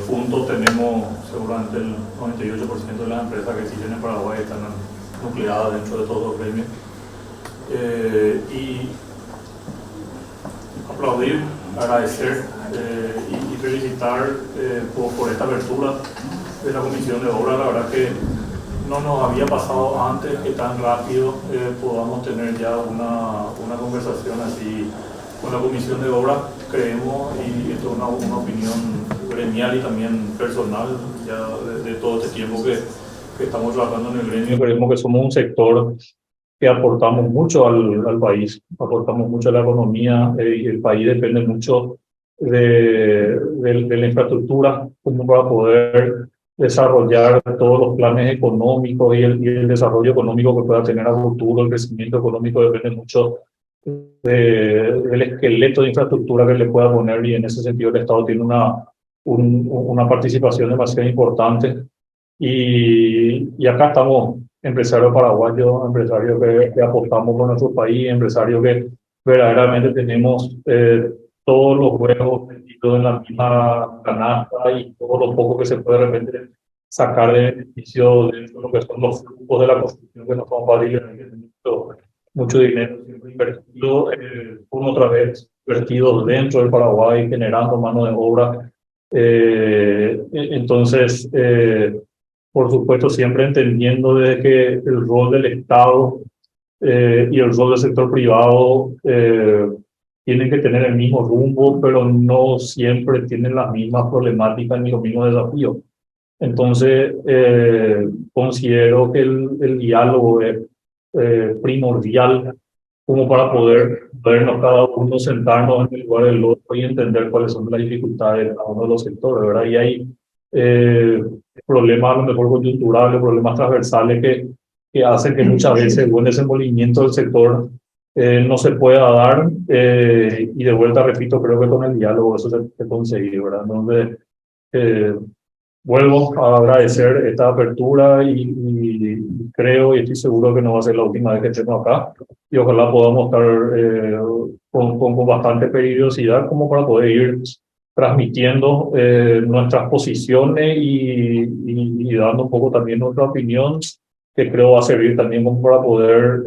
Juntos tenemos seguramente el 98% de las empresas que existen en Paraguay están nucleadas dentro de todos los gremios. Y aplaudir, agradecer y felicitar por esta apertura de la Comisión de Obra. La verdad que no nos había pasado antes que tan rápido podamos tener ya una conversación así con la Comisión de Obra. Creemos, y esto es una opinión gremial y también personal, ya de todo este tiempo que estamos trabajando en el gremio, creemos que somos un sector que aportamos mucho al país, aportamos mucho a la economía, y el país depende mucho de la infraestructura como para poder desarrollar todos los planes económicos y el desarrollo económico que pueda tener a futuro. El crecimiento económico depende mucho del esqueleto de infraestructura que le pueda poner, y en ese sentido el Estado tiene una participación demasiado importante. Y acá estamos empresarios paraguayos, empresarios que apostamos por nuestro país, empresarios que verdaderamente tenemos todos los huevos metidos en la misma canasta, y todo lo poco que se puede de repente sacar de beneficio de lo que son los flujos de la construcción, que no son fáciles, mucho dinero siempre invertido, una otra vez invertido dentro del Paraguay, generando mano de obra. Entonces, por supuesto, siempre entendiendo de que el rol del Estado y el rol del sector privado tienen que tener el mismo rumbo, pero no siempre tienen las mismas problemáticas ni los mismos desafíos. Entonces, considero que el diálogo es primordial como para poder vernos cada uno, sentarnos en el lugar del otro y entender cuáles son las dificultades de cada uno de los sectores, ¿verdad? Y hay problemas a lo mejor coyunturales, problemas transversales que hacen que muchas veces el buen desenvolvimiento del sector no se pueda dar, y de vuelta repito, creo que con el diálogo eso se consigue, ¿verdad? Donde vuelvo a agradecer esta apertura y creo y estoy seguro que no va a ser la última vez que estemos acá, y ojalá podamos estar con bastante periodicidad como para poder ir transmitiendo nuestras posiciones y dando un poco también nuestra opinión, que creo va a servir también como para poder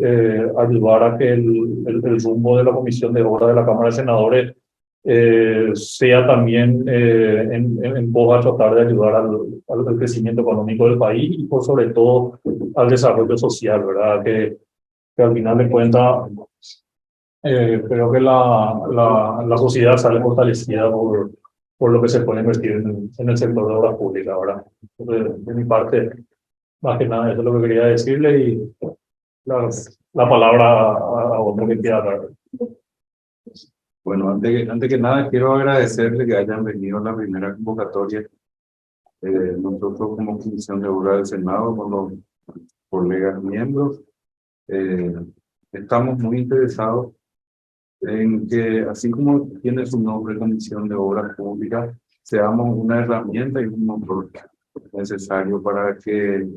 ayudar a que el rumbo de la Comisión de Obra de la Cámara de Senadores sea también en pos a tratar de ayudar al crecimiento económico del país y por sobre todo al desarrollo social, ¿verdad? Que al final de cuentas creo que la sociedad sale fortalecida por lo que se puede invertir en el sector de obras públicas, ¿verdad? De mi parte, más que nada, eso es lo que quería decirle, y la, la palabra a otro que quiera hablar. Bueno, antes que nada, quiero agradecerle que hayan venido a la primera convocatoria. Nosotros como Comisión de Obra del Senado, con los colegas miembros, eh, estamos muy interesados en que, así como tiene su nombre Comisión de Obras Públicas, seamos una herramienta y un motor necesario para que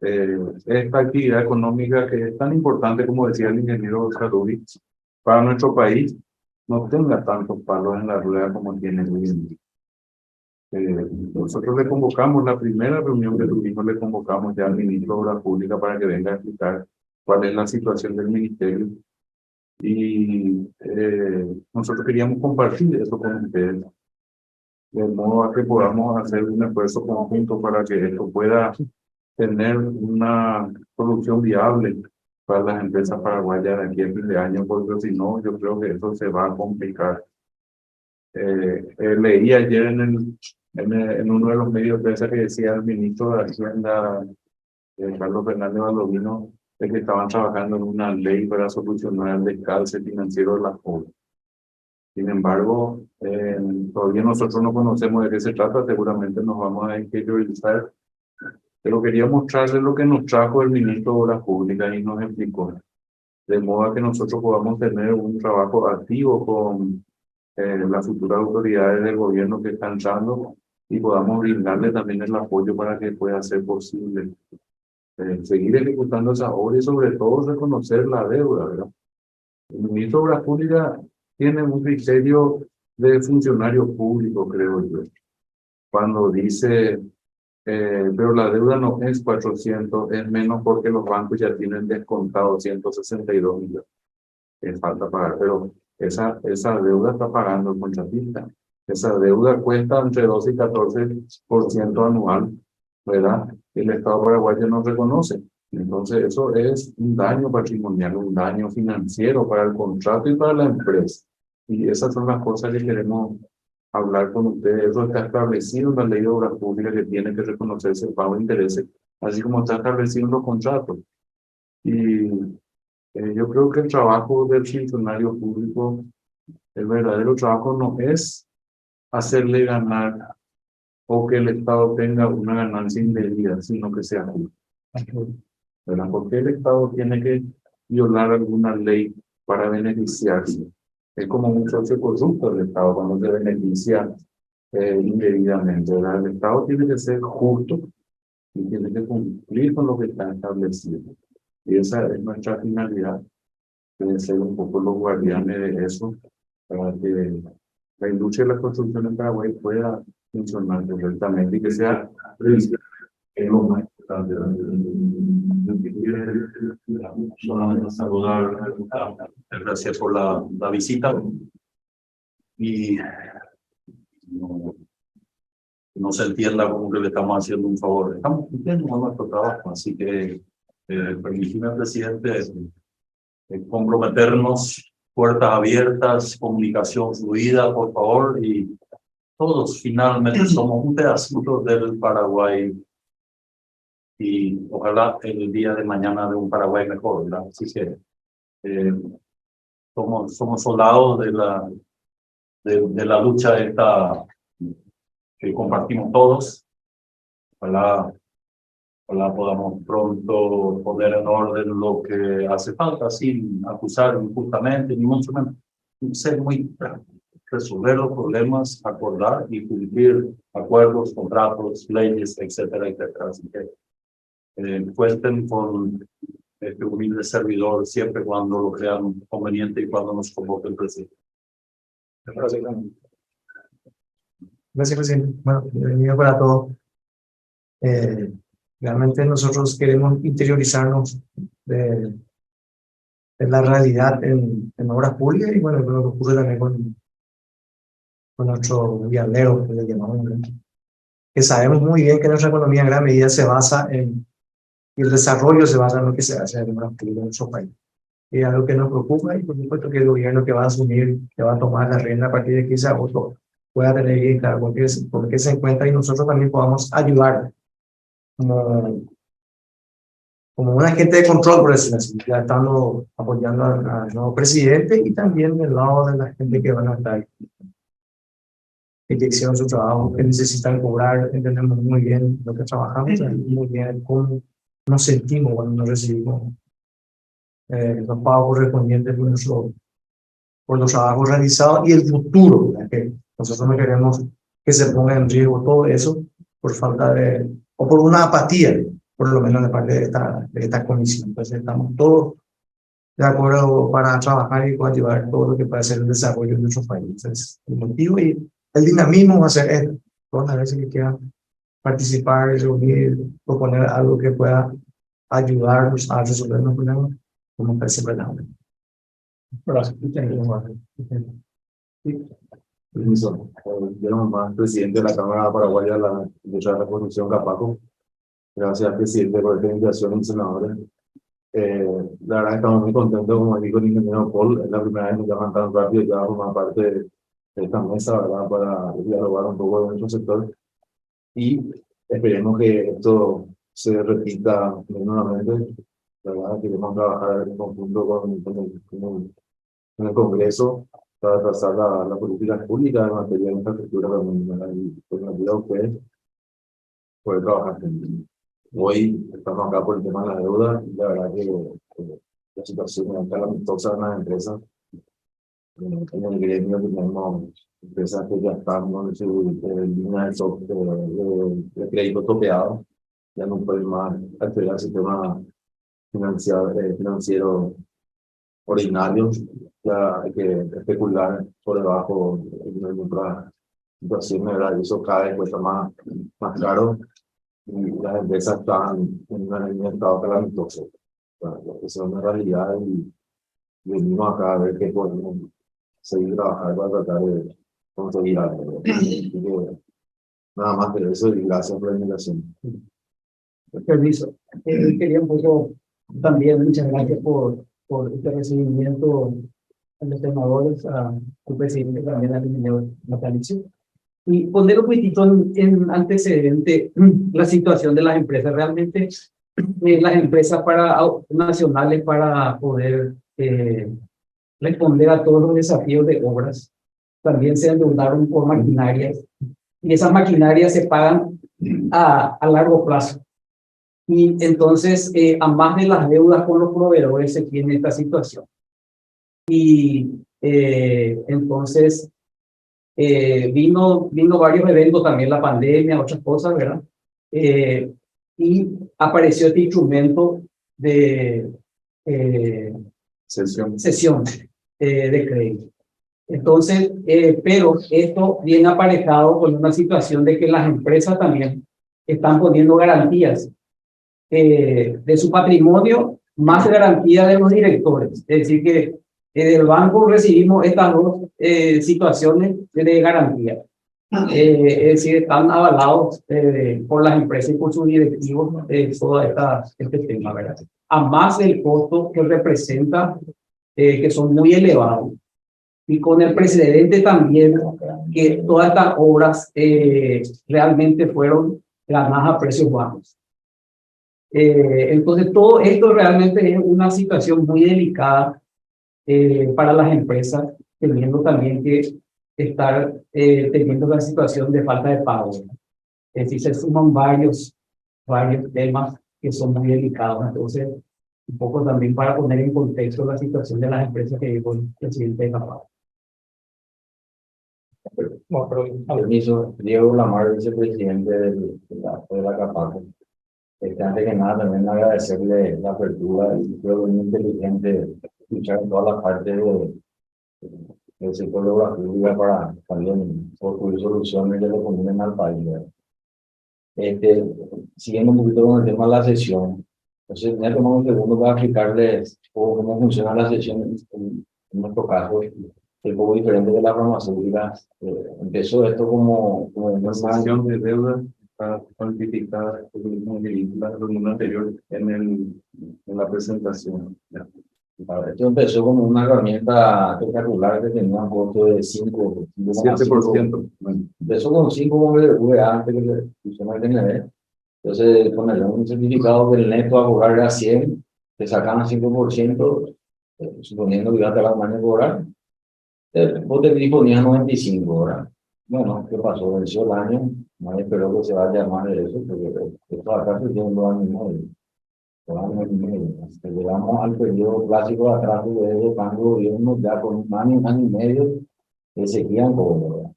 esta actividad económica, que es tan importante, como decía el ingeniero Sarubi, para nuestro país, no tenga tantos palos en la rueda como tiene hoy en día. Nosotros le convocamos, la primera reunión que tuvimos, le convocamos ya al ministro de Obras Públicas para que venga a explicar cuál es la situación del ministerio, y nosotros queríamos compartir eso con ustedes, de modo a que podamos hacer un esfuerzo conjunto para que esto pueda tener una solución viable para las empresas paraguayas de aquí a fin de año, porque si no, yo creo que eso se va a complicar. Leí ayer en uno de los medios de prensa que decía el ministro de Hacienda, Carlos Fernández Valdovinos, de que estaban trabajando en una ley para solucionar el descalce financiero de las obras. Sin embargo, todavía nosotros no conocemos de qué se trata, seguramente nos vamos a interiorizar, pero quería mostrarles lo que nos trajo el ministro de Obras Públicas y nos explicó, de modo que nosotros podamos tener un trabajo activo con las futuras autoridades del gobierno que están entrando, y podamos brindarle también el apoyo para que pueda ser posible seguir ejecutando esa obra, y sobre todo reconocer la deuda, ¿verdad? El ministro de Obras Públicas tiene un criterio de funcionario público, creo yo. cuando dice, pero la deuda no es 400, es menos porque los bancos ya tienen descontado 162 millones que falta pagar, pero esa deuda está pagando el contratista. Esa deuda cuesta entre 12 y 14% anual, ¿verdad? El Estado paraguayo no reconoce. Entonces, eso es un daño patrimonial, un daño financiero para el contrato y para la empresa. Y esas son las cosas que queremos hablar con ustedes. Eso está establecido en la ley de obras públicas que tiene que reconocerse el pago de intereses, así como está establecido en los contratos. Y yo creo que el trabajo del funcionario público, el verdadero trabajo no es hacerle ganar o que el Estado tenga una ganancia indebida, sino que sea justo, ¿verdad? Porque el Estado tiene que violar alguna ley para beneficiarse. Es como un socio corrupto del Estado cuando se beneficia indebidamente, ¿verdad? El Estado tiene que ser justo y tiene que cumplir con lo que está establecido. Y esa es nuestra finalidad, de ser un poco los guardianes de eso, para que la industria de la construcción en Paraguay pueda funcionar correctamente y que sea lo más importante. Solamente saludar, gracias por la visita y no se entienda como que le estamos haciendo un favor. Estamos cumpliendo con nuestro trabajo, así que permítame, presidente, comprometernos, puertas abiertas, comunicación fluida, por favor, y todos finalmente somos un pedacito del Paraguay y ojalá el día de mañana de un Paraguay mejor, ¿verdad? Así que somos soldados de la lucha esta que compartimos todos. Ojalá podamos pronto poner en orden lo que hace falta, sin acusar injustamente, ni mucho menos. Ser muy práctico, resolver los problemas, acordar y cumplir acuerdos, contratos, leyes, etcétera, etcétera. Así que cuenten con este humilde servidor siempre cuando lo crean conveniente y cuando nos convoque el presidente. Gracias, presidente. Bueno, bienvenido para todos. Realmente nosotros queremos interiorizarnos de la realidad en obras públicas y bueno, lo que ocurre también con nuestro vialero, que le llamamos, ¿no? Que sabemos muy bien que nuestra economía en gran medida se basa y el desarrollo se basa en lo que se hace en obras públicas en nuestro país. Y es algo que nos preocupa y por supuesto que el gobierno que va a asumir, que va a tomar la rienda a partir de 15 de agosto, pueda tener bien claro por qué se encuentra y nosotros también podamos ayudar como un agente de control, por decirlo así, ya estando apoyando al nuevo presidente y también del lado de la gente que van a estar que hicieron su trabajo, que necesitan cobrar, entendemos muy bien lo que trabajamos, muy bien cómo nos sentimos cuando nos recibimos los pagos correspondientes por los trabajos realizados y el futuro, ¿verdad? Que nosotros no queremos que se ponga en riesgo todo eso por falta o por una apatía, por lo menos de parte de esta comisión. Entonces estamos todos de acuerdo para trabajar y ayudar todo lo que pueda ser el desarrollo de nuestro país. Entonces, el motivo y el dinamismo va a ser esto. Todas las veces que quieran participar, reunir, proponer algo que pueda ayudarnos a resolver los problemas, como parece verdad. Gracias. Permiso. Yo nomás, presidente de la Cámara Paraguaya de la Corrupción, Capaco. Gracias, presidente, por esta invitación, senadores. La verdad estamos muy contentos, como dijo el ingeniero Paul, es la primera vez que nos llaman tan rápido ya formar parte de esta mesa, ¿verdad? Para dialogar un poco de nuestro sector. Y esperemos que esto se repita nuevamente, ¿verdad? Queremos trabajar en conjunto con el Congreso para trazar la política pública en materia de infraestructura también, ¿verdad? Y pues me ayuda a ustedes poder trabajar juntos. Hoy estamos acá por el tema de la deuda y la verdad que la situación es calamitosa en las empresas. En el gremio tenemos empresas que ya están con su línea de crédito topeado, ya no pueden más acceder al sistema financiero ordinario, ya hay que especular por debajo de nuestra situación, ¿verdad? Y eso cada vez cuesta más caro y las empresas están en un estado calamitoso. Esa es una realidad y venimos acá a ver qué podemos seguir trabajando para tratar de conseguir algo. Así que, nada más que eso y gracias por la invitación. Permiso. Quería un poco también, muchas gracias por este recibimiento a los senadores, al presidente también, al ingeniero Natalicio. Y poner un poquitito en antecedente la situación de las empresas. Realmente, las empresas nacionales para poder responder a todos los desafíos de obras también se endeudaron por maquinarias y esas maquinarias se pagan a largo plazo. Y entonces, a más de las deudas con los proveedores se tiene esta situación. Y entonces, vino varios eventos, también la pandemia, otras cosas, ¿verdad? Y apareció este instrumento de cesión de crédito. Entonces, pero esto viene aparejado con una situación de que las empresas también están poniendo garantías de su patrimonio, más garantía de los directores. Es decir, que del banco recibimos estas dos situaciones de garantía. Es decir, están avalados por las empresas y por sus directivos todo este tema, ¿verdad? A más del costo que representa, que son muy elevados. Y con el precedente también, que todas estas obras realmente fueron ganadas a precios bajos. Entonces, todo esto realmente es una situación muy delicada para las empresas, teniendo también que estar teniendo la situación de falta de pago. Es decir, se suman varios temas que son muy delicados. Entonces, un poco también para poner en contexto la situación de las empresas que dijo el presidente de la FAO. No, permiso, Diego Lamar, vicepresidente de la CAPAC. Antes que nada, también agradecerle la apertura y creo que es muy inteligente escuchar todas las partes del sector de obra pública para también construir soluciones que le convienen al país. Siguiendo un poquito con el tema de la sesión, entonces me he tomado un segundo para explicarles cómo funciona la sesión en nuestro caso. Es un poco diferente de la farmacéutica. Empezó esto como La sanción de deuda está cuantificada en la reunión anterior en la presentación. Esto empezó como una herramienta espectacular que tenía un costo de 7%. Empezó con 5 VA antes que se pusiera el DNB. Entonces, ponerle un certificado que el neto a cobrar era 100, te sacan 5%, suponiendo que iba a tener mañana a cobrar. Vos te disponías 95 horas. Bueno, ¿qué pasó? Venció el año, nadie esperó que se vaya a más de eso, porque esto acá se tiene 2 años y medio. 2 años y medio. Hasta que llegamos al periodo clásico de atrás de cambio de gobierno, ya con un año y medio, que seguían como.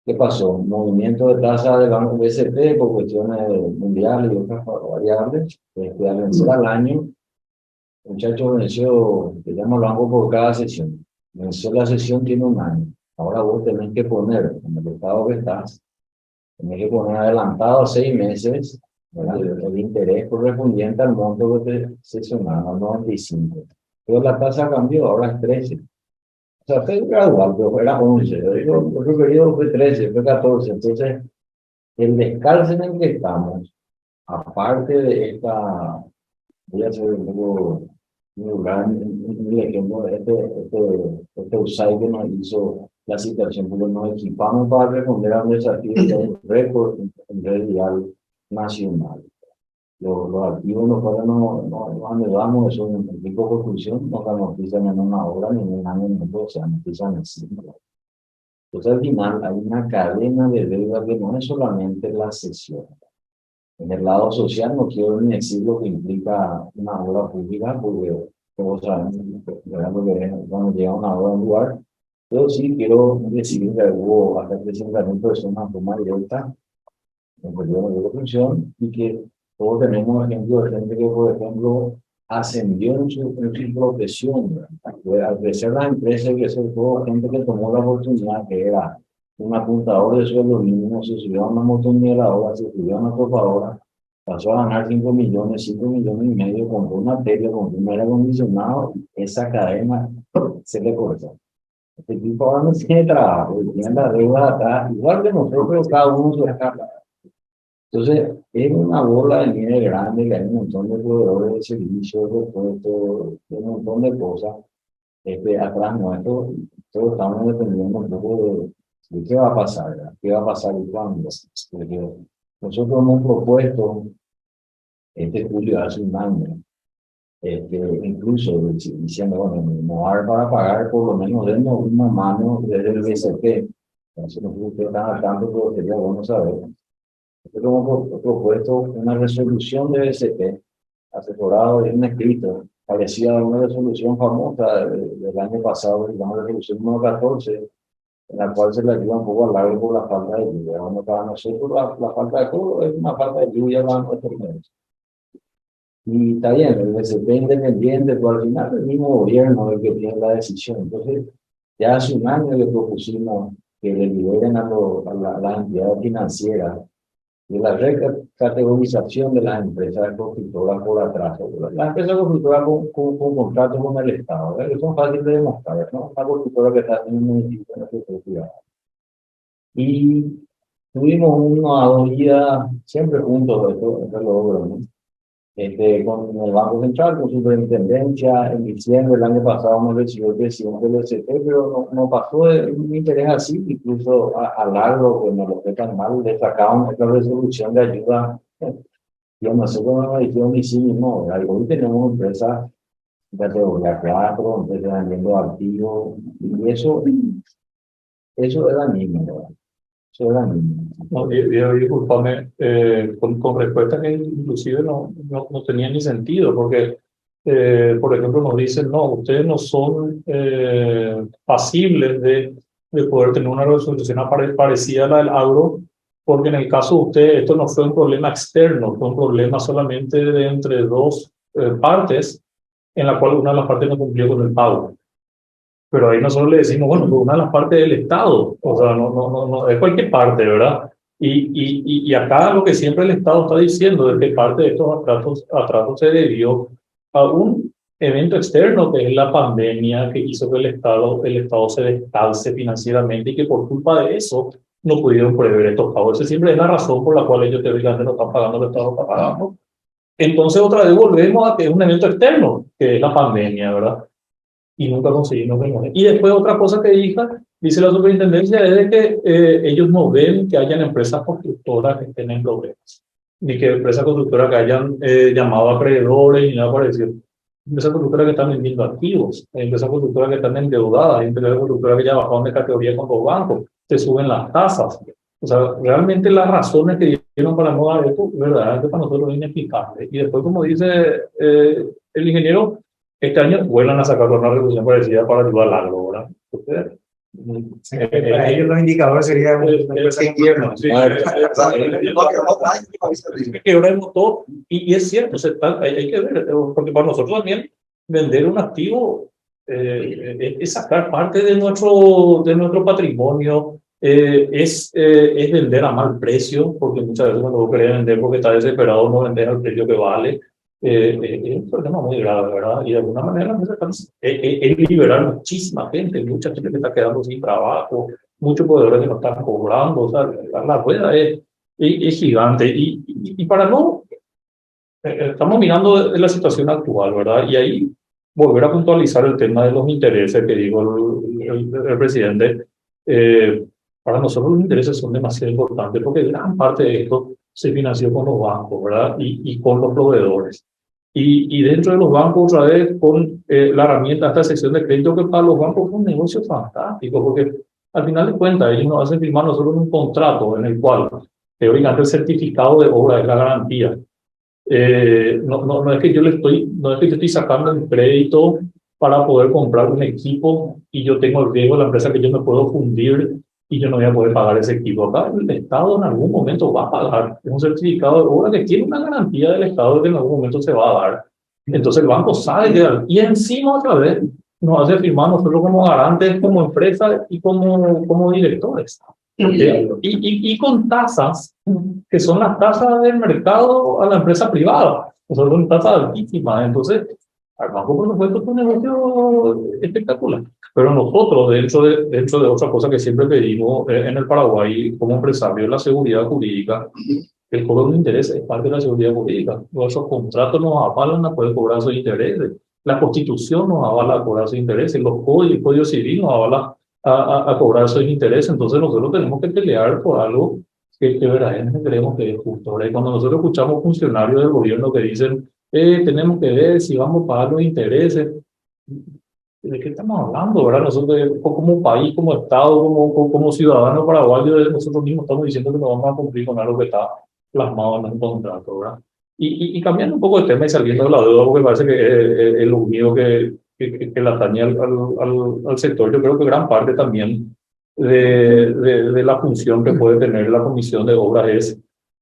¿Qué pasó? Movimiento de tasa del Banco BCP por cuestiones mundiales y otras variables. Al vencer al año, muchachos, venció, que llama el banco por cada sesión. Venció la sesión, tiene 1 año. Ahora vos tenés que poner, en el estado que estás, tenés que poner adelantado 6 meses, ¿verdad? El interés correspondiente al monto que te sesionaba, 95. Pero la tasa cambió, ahora es 13. O sea, fue gradual, pero era 11. Otro periodo fue 13, fue 14. Entonces, el descalce en el que estamos, aparte de esta, voy a hacer un poco un ejemplo de este USAID que nos hizo la situación, porque nos equipamos para responder a un desafío de un récord en realidad nacional. Los activos los cuales nos anhelamos, eso en el tipo de construcción, no se amortizan en 1 hora ni en 1 año ni en 2, se amortizan en 5. Entonces al final hay una cadena de deuda que no es solamente la cesión. En el lado social no quiero ni decir lo que implica una obra pública, porque todos sabemos que cuando llega una obra a un lugar, pero sí quiero decir que hubo hasta 300.000 personas en forma directa en periodo de función y que todos tenemos ejemplos de gente que, por ejemplo, ascendió en su profesión. Al crecer las empresas, que ser todo gente que tomó la oportunidad, que era un apuntador de sueldo mínimo, se subió a una motoneradora, se subió a una topadora, pasó a ganar 5 millones, 5 millones y medio, compró una tele, compró un aire acondicionado, esa cadena se le cortó. Este tipo ahora no tiene trabajo, y tiene la deuda atrás, igual que nosotros, cada uno su escala. Entonces, es una bola de nieve grande, que hay un montón de proveedores de servicios, de puestos, de un montón de cosas. Atrás nuestro, todos estamos dependiendo un poco de qué va a pasar, ¿verdad? ¿Qué va a pasar y cuándo? Porque nosotros hemos propuesto este julio hace un año, incluso diciendo, bueno, no va a haber para pagar, por lo menos denos una mano desde el BCP. Entonces, no sé si ustedes están al tanto, pero sería bueno saber. Nosotros hemos propuesto una resolución de BCP, asesorado en un escrito, parecida a una resolución famosa del año pasado, digamos, la resolución número 14, en la cual se le ayuda un poco al largo por la falta de lluvia. Bueno, para nosotros la falta de todo es una falta de lluvia para nuestros medios. Y está bien, el BCP independiente, pero al final el mismo gobierno es el que tiene la decisión. Entonces, ya hace un año le propusimos que le liberen a las entidades financieras de la recategorización de las empresas constructoras por atraso. Las empresas constructoras con contrato con el Estado, ¿verdad? Que son fáciles de demostrar, ¿no? Una constructora que está en un municipio de la ciudad. Y tuvimos una auditoría siempre juntos, esto lo logro, ¿no? Con el Banco Central, con superintendencia, en diciembre del año pasado nos recibió el presidente del ST, pero no pasó de un interés así, incluso a largo, que nos lo fue tan mal, le sacaban esta resolución de ayuda. Yo no sé cómo nos dijeron ni sí mismo, hoy tenemos empresas de categoría 4, empresas vendiendo activos, y eso era niño, ¿verdad? Eso era niño. No, discúlpame, con respuestas que inclusive no tenían ni sentido, porque, por ejemplo, nos dicen, no, ustedes no son pasibles de poder tener una resolución parecida a la del agro, porque en el caso de ustedes esto no fue un problema externo, fue un problema solamente de entre dos partes, en la cual una de las partes no cumplió con el pago. Pero ahí nosotros le decimos, bueno, pues una de las partes del Estado, o sea, no es cualquier parte, ¿verdad? Y acá lo que siempre el Estado está diciendo es que parte de estos atrasos se debió a un evento externo, que es la pandemia, que hizo que el Estado se descalce financieramente y que por culpa de eso no pudieron prever estos pagos. Esa siempre es la razón por la cual ellos teóricamente no están pagando, el Estado está pagando. Entonces otra vez volvemos a que es un evento externo, que es la pandemia, ¿verdad? Y nunca conseguimos remover. Y después otra cosa que dice la superintendencia es de que ellos no ven que hayan empresas constructoras que estén en problemas, ni que empresas constructoras que hayan llamado a acreedores ni nada parecido. Empresas constructoras que están vendiendo activos, hay empresas constructoras que están endeudadas, hay empresas constructoras que ya bajaron de categoría con los bancos, se suben las tasas. O sea, realmente las razones que dieron para no dar esto, verdaderamente para nosotros es inexplicable. Y después, como dice el ingeniero, este año vuelvan a sacar una resolución parecida para ayudar al agro, ¿verdad? Para ellos los indicadores serían una empresa de invierno. Quebra el motor, y es cierto, hay que ver, porque para nosotros también vender un activo es sacar parte de nuestro patrimonio, es vender a mal precio, porque muchas veces cuando vos querés vender porque estás desesperado no vendes al precio que vale. Es un problema muy grave, ¿verdad? Y de alguna manera es liberar muchísima gente que está quedando sin trabajo, muchos proveedores que no están cobrando, o sea, la rueda es gigante. Y para no, estamos mirando la situación actual, ¿verdad? Y ahí volver a puntualizar el tema de los intereses que dijo el presidente. Para nosotros los intereses son demasiado importantes porque gran parte de esto se financió con los bancos, ¿verdad? Y con los proveedores. Y dentro de los bancos, otra vez, con la herramienta, esta sección de crédito, que para los bancos es un negocio fantástico, porque al final de cuentas, ellos nos hacen firmar nosotros un contrato en el cual, teóricamente, el certificado de obra es la garantía. No es que yo estoy sacando el crédito para poder comprar un equipo y yo tengo el riesgo de la empresa que yo me puedo fundir y yo no voy a poder pagar ese equipo. Acá el Estado en algún momento va a pagar. Es un certificado de obra que tiene una garantía del Estado de que en algún momento se va a dar. Entonces el banco sabe que... Y encima otra vez nos hace firmar nosotros como garantes, como empresa y como directores. Y con tasas que son las tasas del mercado a la empresa privada, o sea, son tasas altísimas. Entonces, armamos por supuesto un negocio espectacular. Pero nosotros, dentro de otra cosa que siempre pedimos en el Paraguay como empresario, la seguridad jurídica. El cobro de intereses es parte de la seguridad jurídica. Nuestros contratos nos avalan a poder cobrar esos intereses. La Constitución nos avala a cobrar esos intereses. El Código Civil nos avala a cobrar esos intereses. Entonces nosotros tenemos que pelear por algo que verdaderamente creemos que es justo. ¿Verdad? Y cuando nosotros escuchamos funcionarios del gobierno que dicen, tenemos que ver si vamos a pagar los intereses, ¿de qué estamos hablando? ¿Verdad? Nosotros como país, como Estado, como ciudadanos paraguayos, nosotros mismos estamos diciendo que no vamos a cumplir con algo que está plasmado en un contrato, ¿verdad? Y cambiando un poco el tema y saliendo de la deuda, porque parece que es lo único que la atañe al sector. Yo creo que gran parte también de la función que puede tener la Comisión de Obras es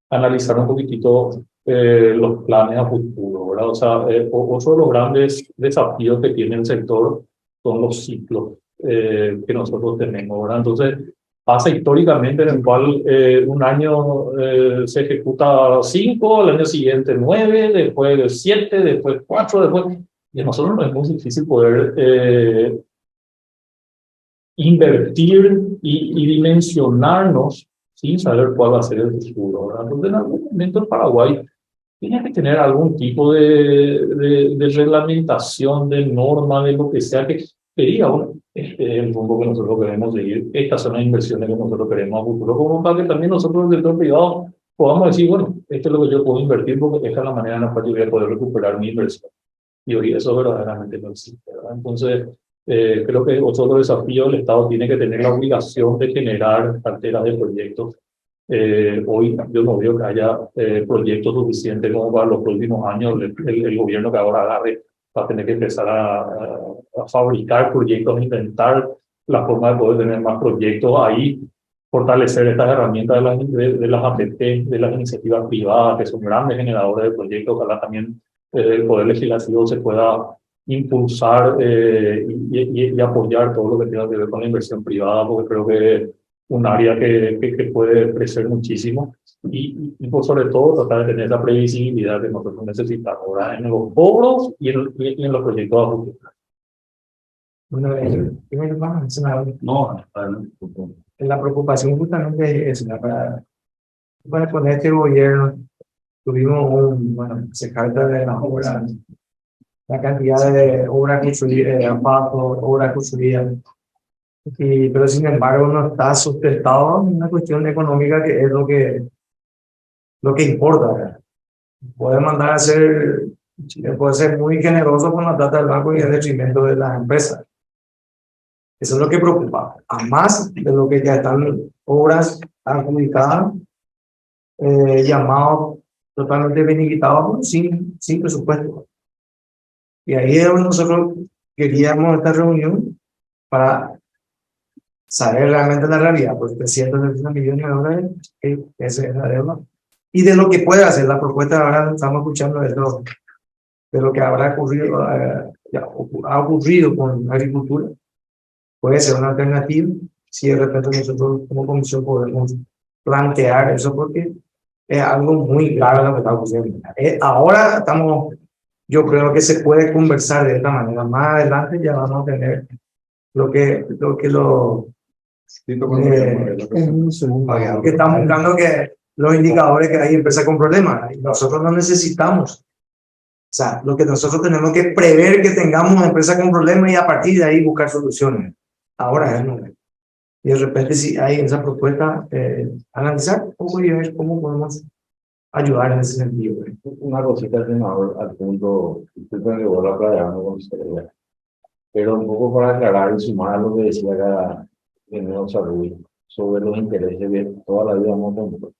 analizar un poquitito los planes a futuro, ¿verdad? O sea, otro de los grandes desafíos que tiene el sector son los ciclos que nosotros tenemos, ¿verdad? Entonces, pasa históricamente en el cual un año se ejecuta 5, al año siguiente 9, después 7, después 4, después... Y a nosotros nos es muy difícil poder invertir y dimensionarnos sin saber cuál va a ser el futuro, ¿verdad? Entonces, en algún momento el Paraguay tiene que tener algún tipo de reglamentación, de norma, de lo que sea que diga, bueno, este es el rumbo que nosotros queremos seguir, estas son las inversiones que nosotros queremos a futuro, como para que también nosotros del sector privado podamos decir, bueno, esto es lo que yo puedo invertir porque esta es la manera en la cual yo voy a poder recuperar mi inversión. Y hoy eso verdaderamente no existe, ¿verdad? Entonces, creo que otro desafío el Estado tiene que tener la obligación de generar carteras de proyectos. Hoy yo no veo que haya proyectos suficientes como para los próximos años. El gobierno que ahora agarre va a tener que empezar a fabricar proyectos, a inventar la forma de poder tener más proyectos ahí, fortalecer estas herramientas de las APP, de las iniciativas privadas, que son grandes generadores de proyectos. Ojalá también el Poder Legislativo se pueda impulsar y apoyar todo lo que tenga que ver con la inversión privada, porque creo que un área que puede crecer muchísimo y por sobre todo tratar de tener esa previsibilidad que nosotros necesitamos, ¿verdad? En los cobros y en los proyectos a futuro. Bueno, primero vamos a mencionar No, la preocupación justamente es para con este gobierno tuvimos se carta de las obras, la cantidad de obras construidas, de asfalto, obras construidas. Pero sin embargo no está sustentado en una cuestión económica que es lo que importa, ¿verdad? Puede mandar a ser, puede ser muy generoso con la plata del banco y en detrimento de las empresas. Eso es lo que preocupa. A más de lo que ya están obras adjudicadas, llamados totalmente finiquitados, sin presupuesto. Y ahí es donde nosotros queríamos esta reunión para saber realmente la realidad, pues 360 millones de dólares, esa es la deuda. Y de lo que puede hacer la propuesta, ahora estamos escuchando de lo que habrá ocurrido, ha ocurrido con la agricultura, puede ser una alternativa, si de repente nosotros como comisión podemos plantear eso, porque es algo muy grave lo que está ocurriendo. Ahora yo creo que se puede conversar de esta manera, más adelante ya vamos a tener que estamos buscando que los indicadores que hay empresas con problemas, y nosotros no necesitamos. O sea, lo que nosotros tenemos que prever que tengamos empresas con problemas y a partir de ahí buscar soluciones. Ahora es el momento. Y de repente si hay esa propuesta, analizar un poco y ver cómo podemos ayudar en ese sentido. Una cosita, senador, al punto, usted me llevó la playa, no con historia. Pero un poco para aclarar y sumar a lo que decía acá General Sarruy sobre los intereses de toda la vida hemos tenido.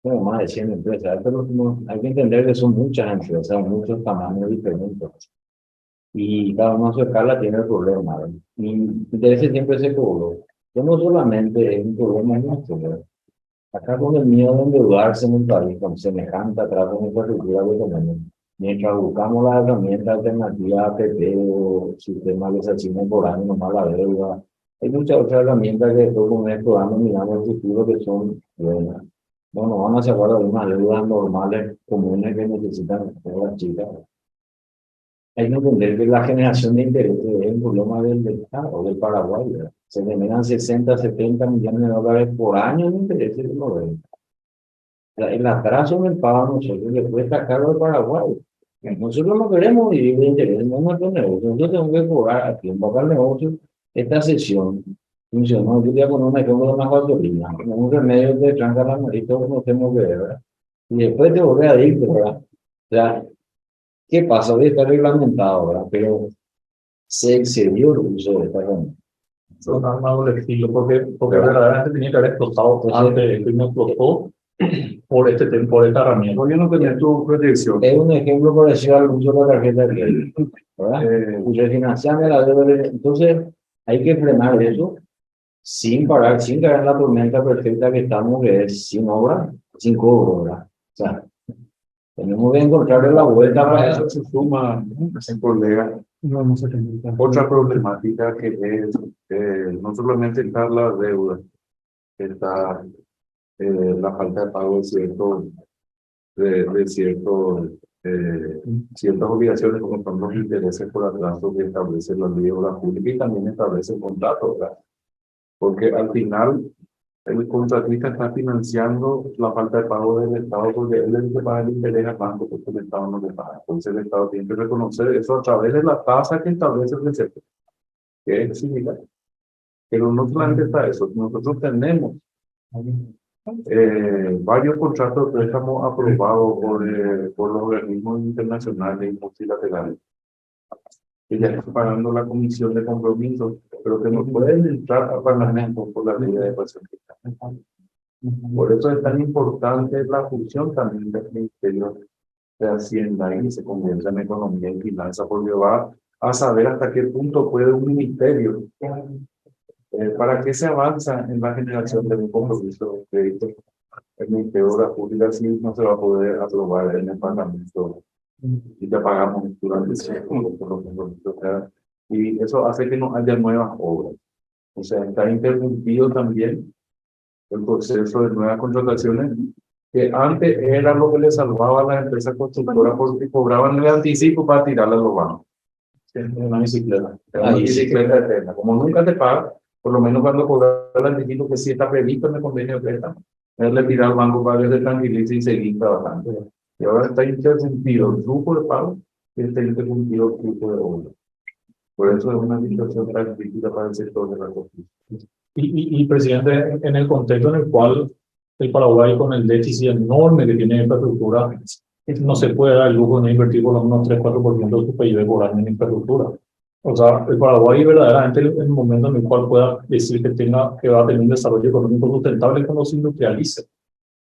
Bueno, más de 100 empresas, pero hay que entender que son muchas empresas, muchos tamaños diferentes. Y cada uno a su escala tiene el problema, ¿verdad? Y intereses siempre se cobró. Yo no solamente es un problema nuestro, ¿verdad? Acá con el miedo de endeudarse en un país con semejante atraso en infraestructura que tenemos, mientras buscamos las herramientas alternativas APP o sistemas que se asignan por año, nomás la deuda, Hay muchas otras herramientas que después con esto vamos mirando el futuro que son buenas. No nos van a sacar algunas deudas normales comunes que necesitan las chicas. Hay que entender que la generación de intereses es un problema del Estado, del Paraguay, ¿verdad? Se generan 60, 70 millones de dólares por año de intereses de los gobiernos. El atraso en el pago a nosotros le cuesta caro al Paraguay. Nosotros no queremos vivir de interés, no es nuestro negocio. Nosotros tenemos que cobrar a tiempo para el negocio. Esta sesión funcionó. Yo voy a poner un ejemplo de una gasolina. Un remedio te tranca la nariz, todos no tenemos que ver, ¿verdad? Y después te volvés a ir, ¿verdad? O sea, ¿qué pasa? Hoy está reglamentado, ¿verdad? Pero se excedió el uso de esta herramienta. Son armas doble filo, porque verdaderamente tenía que haber explotado antes, y no explotó por por esta herramienta. ¿Por qué no tenés tu proyección? Es un ejemplo parecido al uso de la tarjeta de crédito, ¿verdad? Refinanciando la deuda. Entonces, hay que frenar eso sin parar, sin caer en la tormenta perfecta que estamos, que es sin obra, sin cobro, ¿verdad? O sea, tenemos que encontrarle la vuelta Para para eso se suma, colega, otra problemática que es no solamente está la deuda, está la falta de pago de ciertas obligaciones, como son los intereses por atraso que establece la ley de obra pública y también establece el contrato, ¿verdad? Porque al final el contratista está financiando la falta de pago del Estado porque él es el que paga el interés al banco porque el Estado no le paga. Entonces el Estado tiene que reconocer eso a través de la tasa que establece el CEP, que es similar. Pero no solamente está eso, nosotros tenemos varios contratos de préstamos aprobados por los organismos internacionales y multilaterales, que ya están pagando la comisión de compromiso, pero que no pueden entrar al Parlamento por la ley de adecuación fiscal. Por eso es tan importante la función también del Ministerio de Hacienda y se convierte en Economía y Finanzas, porque va a saber hasta qué punto puede un ministerio, para qué se avanza en la generación de un compromiso de crédito. El Ministerio de Obras Públicas sí no se va a poder aprobar en el Parlamento y ya pagamos durante 5 años por los compromisos. Y eso hace que no haya nuevas obras. O sea, está interrumpido también el proceso de nuevas contrataciones, que antes era lo que le salvaba a las empresas constructoras porque cobraban el anticipo para tirarle a los bancos. Una bicicleta. Una bicicleta eterna. Como nunca te paga, por lo menos cuando cobras el anticipo que sí está previsto en el convenio de préstamo, es le tirar al banco para que se tranquilice y seguir trabajando. Y ahora está interrumpido el flujo de pago y está interrumpido el flujo de obra. Por eso es una situación tan crítica para el sector de la construcción. Presidente, en el contexto en el cual el Paraguay, con el déficit enorme que tiene en infraestructura, no se puede dar el lujo de invertir por lo menos 3-4% de su PIB por año en infraestructura. O sea, el Paraguay verdaderamente el momento en el cual pueda decir que va a tener un desarrollo económico sustentable cuando se industrialice.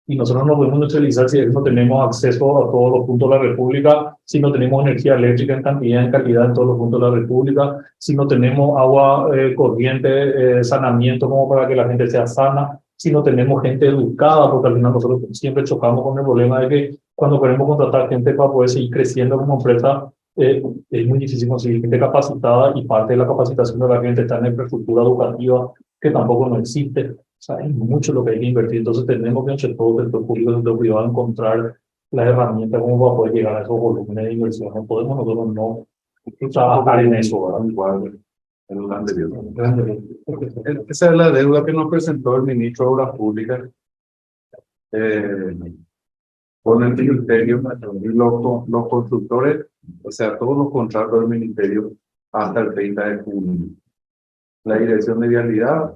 Y nosotros no podemos industrializar si no tenemos acceso a todos los puntos de la República, si no tenemos energía eléctrica en cantidad y en calidad en todos los puntos de la República, si no tenemos agua corriente, saneamiento como para que la gente sea sana, si no tenemos gente educada, porque al final nosotros siempre chocamos con el problema de que cuando queremos contratar gente para poder seguir creciendo como empresa, es muy difícil conseguir gente capacitada y parte de la capacitación de la gente está en la infraestructura educativa, que tampoco no existe. O sea, es mucho lo que hay que invertir. Entonces tenemos que, entre todo el sector público y el sector privado, encontrar las herramientas como para poder llegar a esos volúmenes de inversión. No podemos nosotros no trabajar en eso, ¿verdad? Esa es la deuda que nos presentó el ministro de Obras Públicas con el ministerio y los constructores, o sea, todos los contratos del ministerio hasta el 30 de junio. La Dirección de Vialidad,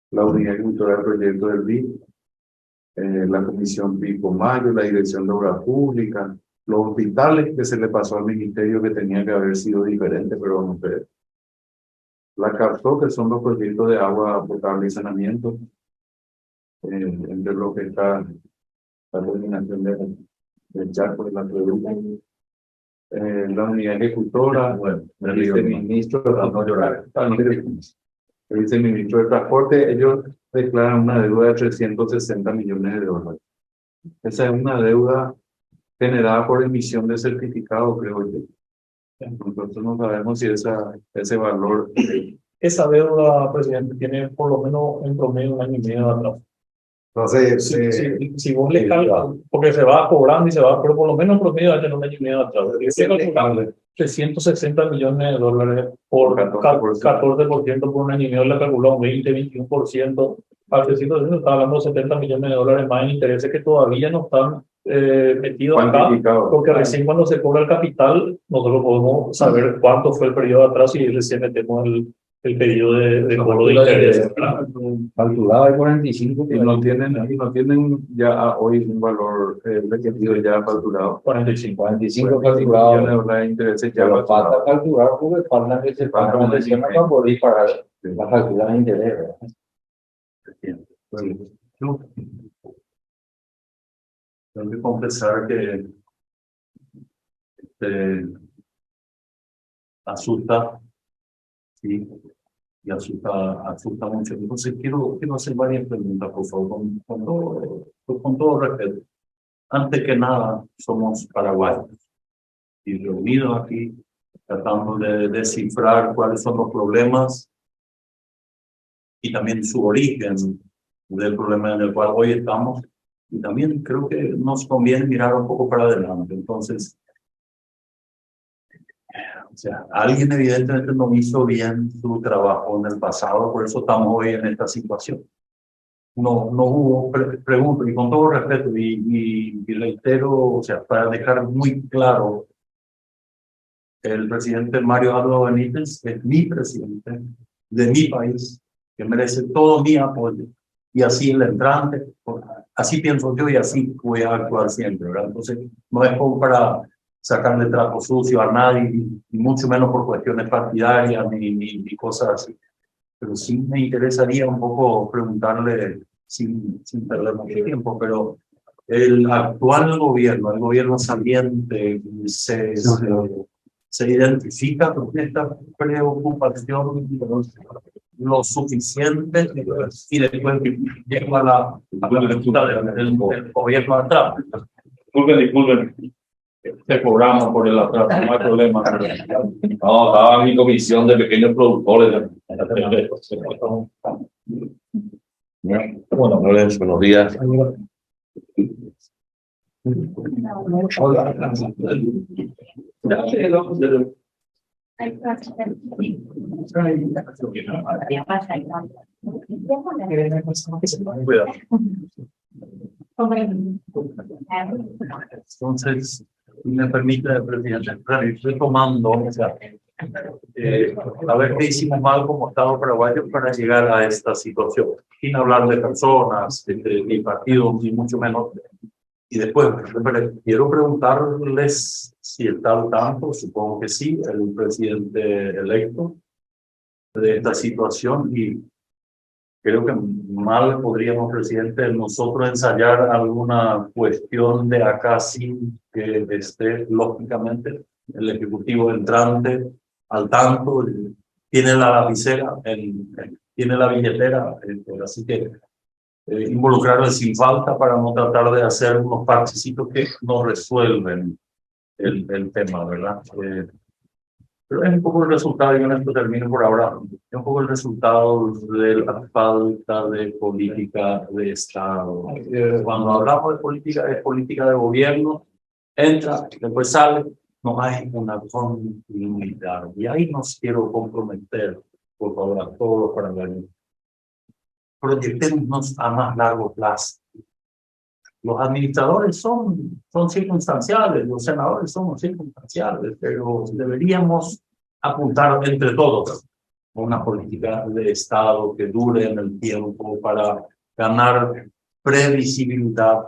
la Unidad Ejecutora del Proyecto del BID, la Comisión Pico Mayo, la Dirección de Obras Públicas, los hospitales que se le pasó al ministerio que tenía que haber sido diferente, pero no fue. La CARSO, que son los proyectos de agua potable y saneamiento, entre lo que está la terminación del Chaco de la Acueducto, la Unidad Ejecutora, el viceministro de Transporte, ellos declaran una deuda de 360 millones de dólares. Esa es una deuda generada por emisión de certificados, creo yo. Nosotros no sabemos si ese valor esa deuda, presidente, tiene por lo menos en promedio 1 año y medio de atrás. Entonces, Si vos le calculas, porque se va cobrando y se va, pero por lo menos en promedio hay 1 año y medio de atrás. Ese calculable 360 millones de dólares por 14% por 1 año y medio, le calculó un 20-21%. Al 360 está hablando de 70 millones de dólares más en intereses que todavía no están metidos acá, porque recién cuando se cobra el capital, nosotros podemos saber cuánto fue el periodo de atrás y recién metemos el pedido de cobro de intereses. Calculado de 45. Y no tienen ya hoy un valor requerido ya facturado. 45. 45 millones de calculados. dólares de intereses ya Pero falta facturados. calcular porque falta que se pague una inversión para poder pagar la factura de interés, ¿verdad? Bueno, yo tengo que confesar que asusta, sí, y asusta mucho. Entonces quiero hacer varias preguntas, por favor, con todo respeto. Antes que nada, somos paraguayos y reunidos aquí tratando de descifrar cuáles son los problemas y también su origen del problema en el cual hoy estamos. Y también creo que nos conviene mirar un poco para adelante. Entonces, o sea, alguien evidentemente no hizo bien su trabajo en el pasado, por eso estamos hoy en esta situación. No hubo preguntas, y con todo respeto, y reitero, o sea, para dejar muy claro, el presidente Mario Abdo Benítez es mi presidente de mi país, que merece todo mi apoyo, y así el entrante, así pienso yo y así voy a actuar siempre, ¿verdad? Entonces, no es como para sacarle trapo sucio a nadie, y mucho menos por cuestiones partidarias ni cosas así. Pero sí me interesaría un poco preguntarle, sin perder mucho tiempo, pero el actual gobierno, el gobierno saliente, se identifica con esta preocupación lo suficiente y después llega a la pregunta del gobierno atrás. Disculpen. Te cobramos por el atraso, no hay problema. No, estaba en mi comisión de pequeños productores. Bueno, buenos días. Entonces, si me permite, presidente, retomando, o sea, a ver qué hicimos mal como Estado paraguayo para llegar a esta situación, sin hablar de personas, ni partidos, ni mucho menos. Y después, quiero preguntarles si está al tanto, supongo que sí, el presidente electo de esta situación, y creo que mal podríamos, presidente, nosotros ensayar alguna cuestión de acá sin que esté, lógicamente, el ejecutivo entrante al tanto, tiene la lapicera, tiene la billetera, así que involucrarle sin falta para no tratar de hacer unos parchecitos que no resuelven el tema, ¿verdad? Pero es un poco el resultado, y con esto termino por ahora, es un poco el resultado de la falta de política de Estado. Cuando hablamos de política, es política de gobierno, entra, después sale, no hay una continuidad. Y ahí nos quiero comprometer, por favor, a todos los paraguayos. Proyectémonos a más largo plazo. Los administradores son circunstanciales, los senadores son circunstanciales, pero deberíamos apuntar entre todos a una política de Estado que dure en el tiempo para ganar previsibilidad,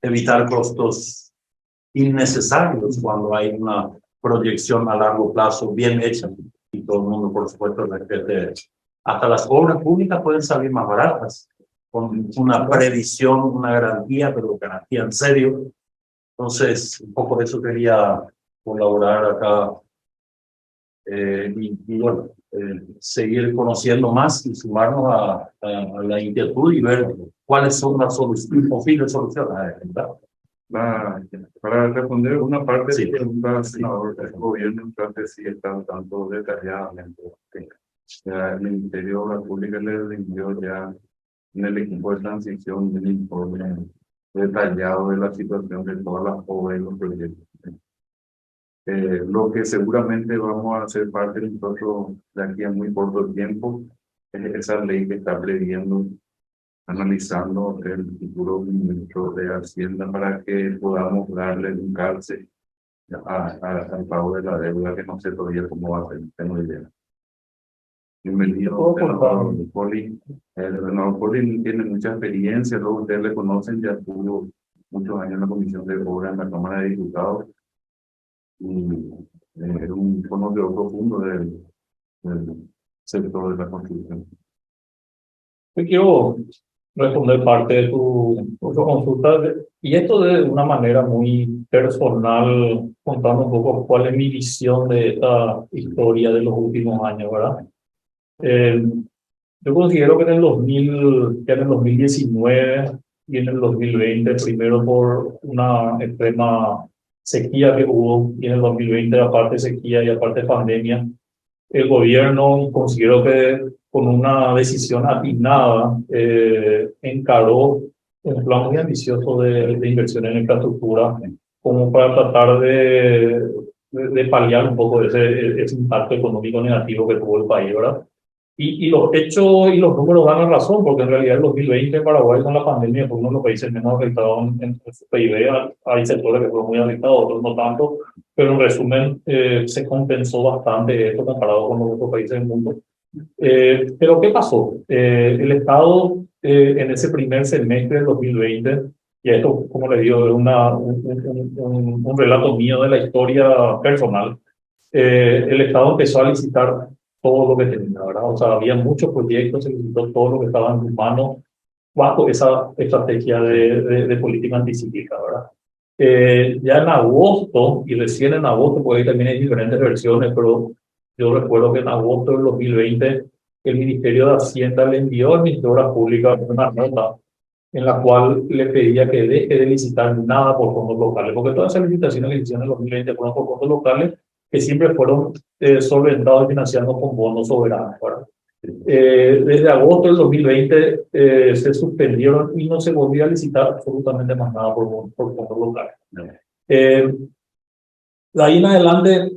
evitar costos innecesarios cuando hay una proyección a largo plazo bien hecha y todo el mundo, por supuesto, respete. Hasta las obras públicas pueden salir más baratas con una previsión, una garantía, pero garantía en serio. Entonces, un poco de eso quería colaborar acá y bueno, seguir conociendo más y sumarnos a la inquietud y ver cuáles son las posibles soluciones. ¿Verdad? Para responder una parte Sí. de la pregunta, senador, el gobierno entrante sí está dando detalladamente Ya el Ministerio de Obras Públicas le rindió ya en el equipo de transición un informe detallado de la situación de todas las obras y los proyectos. Lo que seguramente vamos a hacer parte de nosotros de aquí a muy corto tiempo es esa ley que está previendo, analizando el futuro ministro de Hacienda para que podamos darle un calce al pago de la deuda, que no sé todavía cómo va a ser, no tengo idea. Bienvenido, senador Poli. El senador Poli tiene mucha experiencia, luego ustedes le conocen, ya estuvo muchos años en la Comisión de Obras en la Cámara de Diputados y es un conocedor profundo del sector de la construcción. Yo quiero responder parte de tu consulta, y esto de una manera muy personal, contando un poco cuál es mi visión de esta historia de los últimos años, ¿verdad? Yo considero que en el 2000, ya en el 2019 y en el 2020, primero por una extrema sequía que hubo, y en el 2020 aparte sequía y aparte pandemia, el gobierno consideró que con una decisión atinada encaró un plan muy ambicioso de inversión en infraestructura como para tratar de paliar un poco ese impacto económico negativo que tuvo el país, ¿verdad? Y los hechos y los números dan la razón, porque en realidad el 2020 en Paraguay con la pandemia fue uno de los países menos afectados en su PIB. Hay sectores que fueron muy afectados, otros no tanto, pero en resumen se compensó bastante esto comparado con los otros países del mundo. Pero ¿qué pasó? El Estado en ese primer semestre del 2020, y esto, como le digo, es un relato mío de la historia personal, el Estado empezó a licitar todo lo que tenía, ¿verdad? O sea, había muchos proyectos, se licitó todo lo que estaba en sus manos bajo esa estrategia de política anticíclica, ¿verdad? Ya en agosto, y recién en agosto, porque ahí también hay diferentes versiones, pero yo recuerdo que en agosto del 2020 el Ministerio de Hacienda le envió al Ministerio de Obras Públicas una nota en la cual le pedía que deje de licitar nada por fondos locales, porque todas esas licitaciones que hicieron en el 2020 fueron por fondos locales que siempre fueron solventados y financiados con bonos soberanos, ¿verdad? Desde agosto del 2020 se suspendieron y no se volvió a licitar absolutamente más nada por fondos locales. De ahí en adelante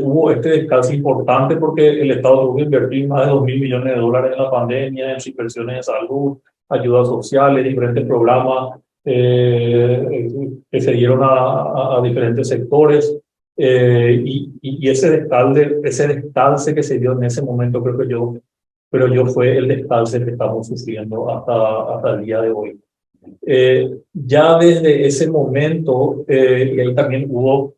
hubo este descanso importante porque el Estado tuvo que invertir más de 2.000 millones de dólares en la pandemia, en sus inversiones de salud, ayudas sociales, diferentes programas que se dieron a diferentes sectores. Y ese descalce que se dio en ese momento, pero yo fue el descalce que estamos sufriendo hasta el día de hoy. Ya desde ese momento, y ahí también hubo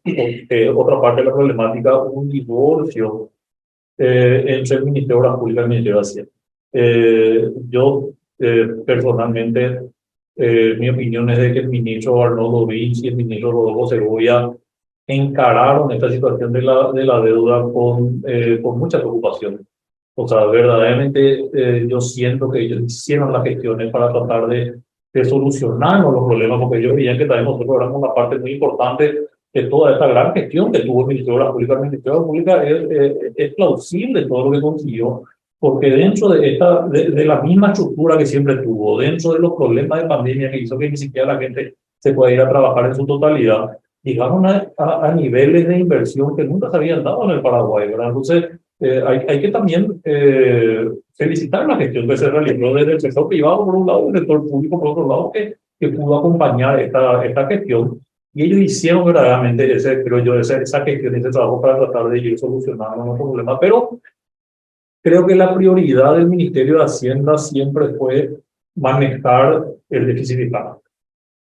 otra parte de la problemática, un divorcio entre el Ministerio de Obras Públicas y el Ministerio de Hacienda. Yo personalmente, mi opinión es de que el ministro Arnoldo Vinci y el ministro Rodolfo Segovia encararon esta situación de la deuda con mucha preocupación. O sea, verdaderamente yo siento que ellos hicieron las gestiones para tratar de solucionarnos los problemas, porque ellos veían que también nosotros éramos una parte muy importante de toda esta gran gestión que tuvo el Ministerio de la Pública. El Ministerio de la Pública es plausible todo lo que consiguió, porque dentro de la misma estructura que siempre tuvo, dentro de los problemas de pandemia que hizo que ni siquiera la gente se pueda ir a trabajar en su totalidad, llegaron a niveles de inversión que nunca se habían dado en el Paraguay, ¿verdad? Entonces, hay que también felicitar la gestión que se realizó desde el sector privado por un lado y el sector público por otro lado, que pudo acompañar esta gestión, y ellos hicieron verdaderamente esa gestión, ese trabajo para tratar de ir solucionando los problemas. Pero creo que la prioridad del Ministerio de Hacienda siempre fue manejar el déficit fiscal.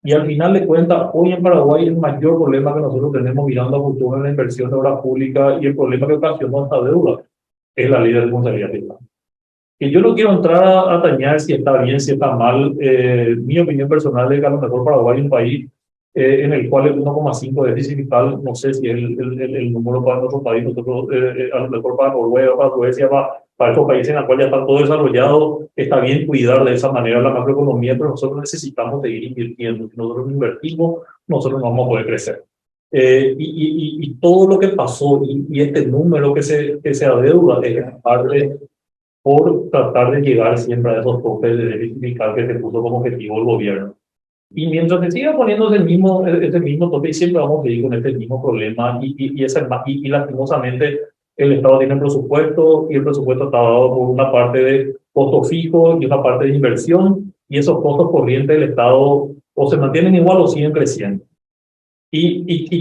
Y al final de cuentas, hoy en Paraguay el mayor problema que nosotros tenemos mirando a futuro en la inversión de obras públicas y el problema que ocasionó esta deuda es la ley de responsabilidad fiscal. Y yo no quiero entrar a atañar si está bien, si está mal. Mi opinión personal es que a lo mejor Paraguay es un país en el cual el 1,5 de déficit fiscal, no sé si es el número para nuestro país, nosotros, a lo mejor para Noruega, para Suecia, para estos países en los cuales ya están todo desarrollado, está bien cuidar de esa manera la macroeconomía, pero nosotros necesitamos seguir invirtiendo. Si nosotros no invertimos, nosotros no vamos a poder crecer. Y todo lo que pasó y este número que se adeuda es parte por tratar de llegar siempre a esos topes de déficit fiscal que se puso como objetivo el gobierno. Y mientras se siga poniendo ese mismo tope, y siempre vamos a seguir con este mismo problema, y lastimosamente el Estado tiene un presupuesto, y el presupuesto está dado por una parte de costo fijo y una parte de inversión, y esos costos corrientes del Estado o se mantienen igual o siguen creciendo.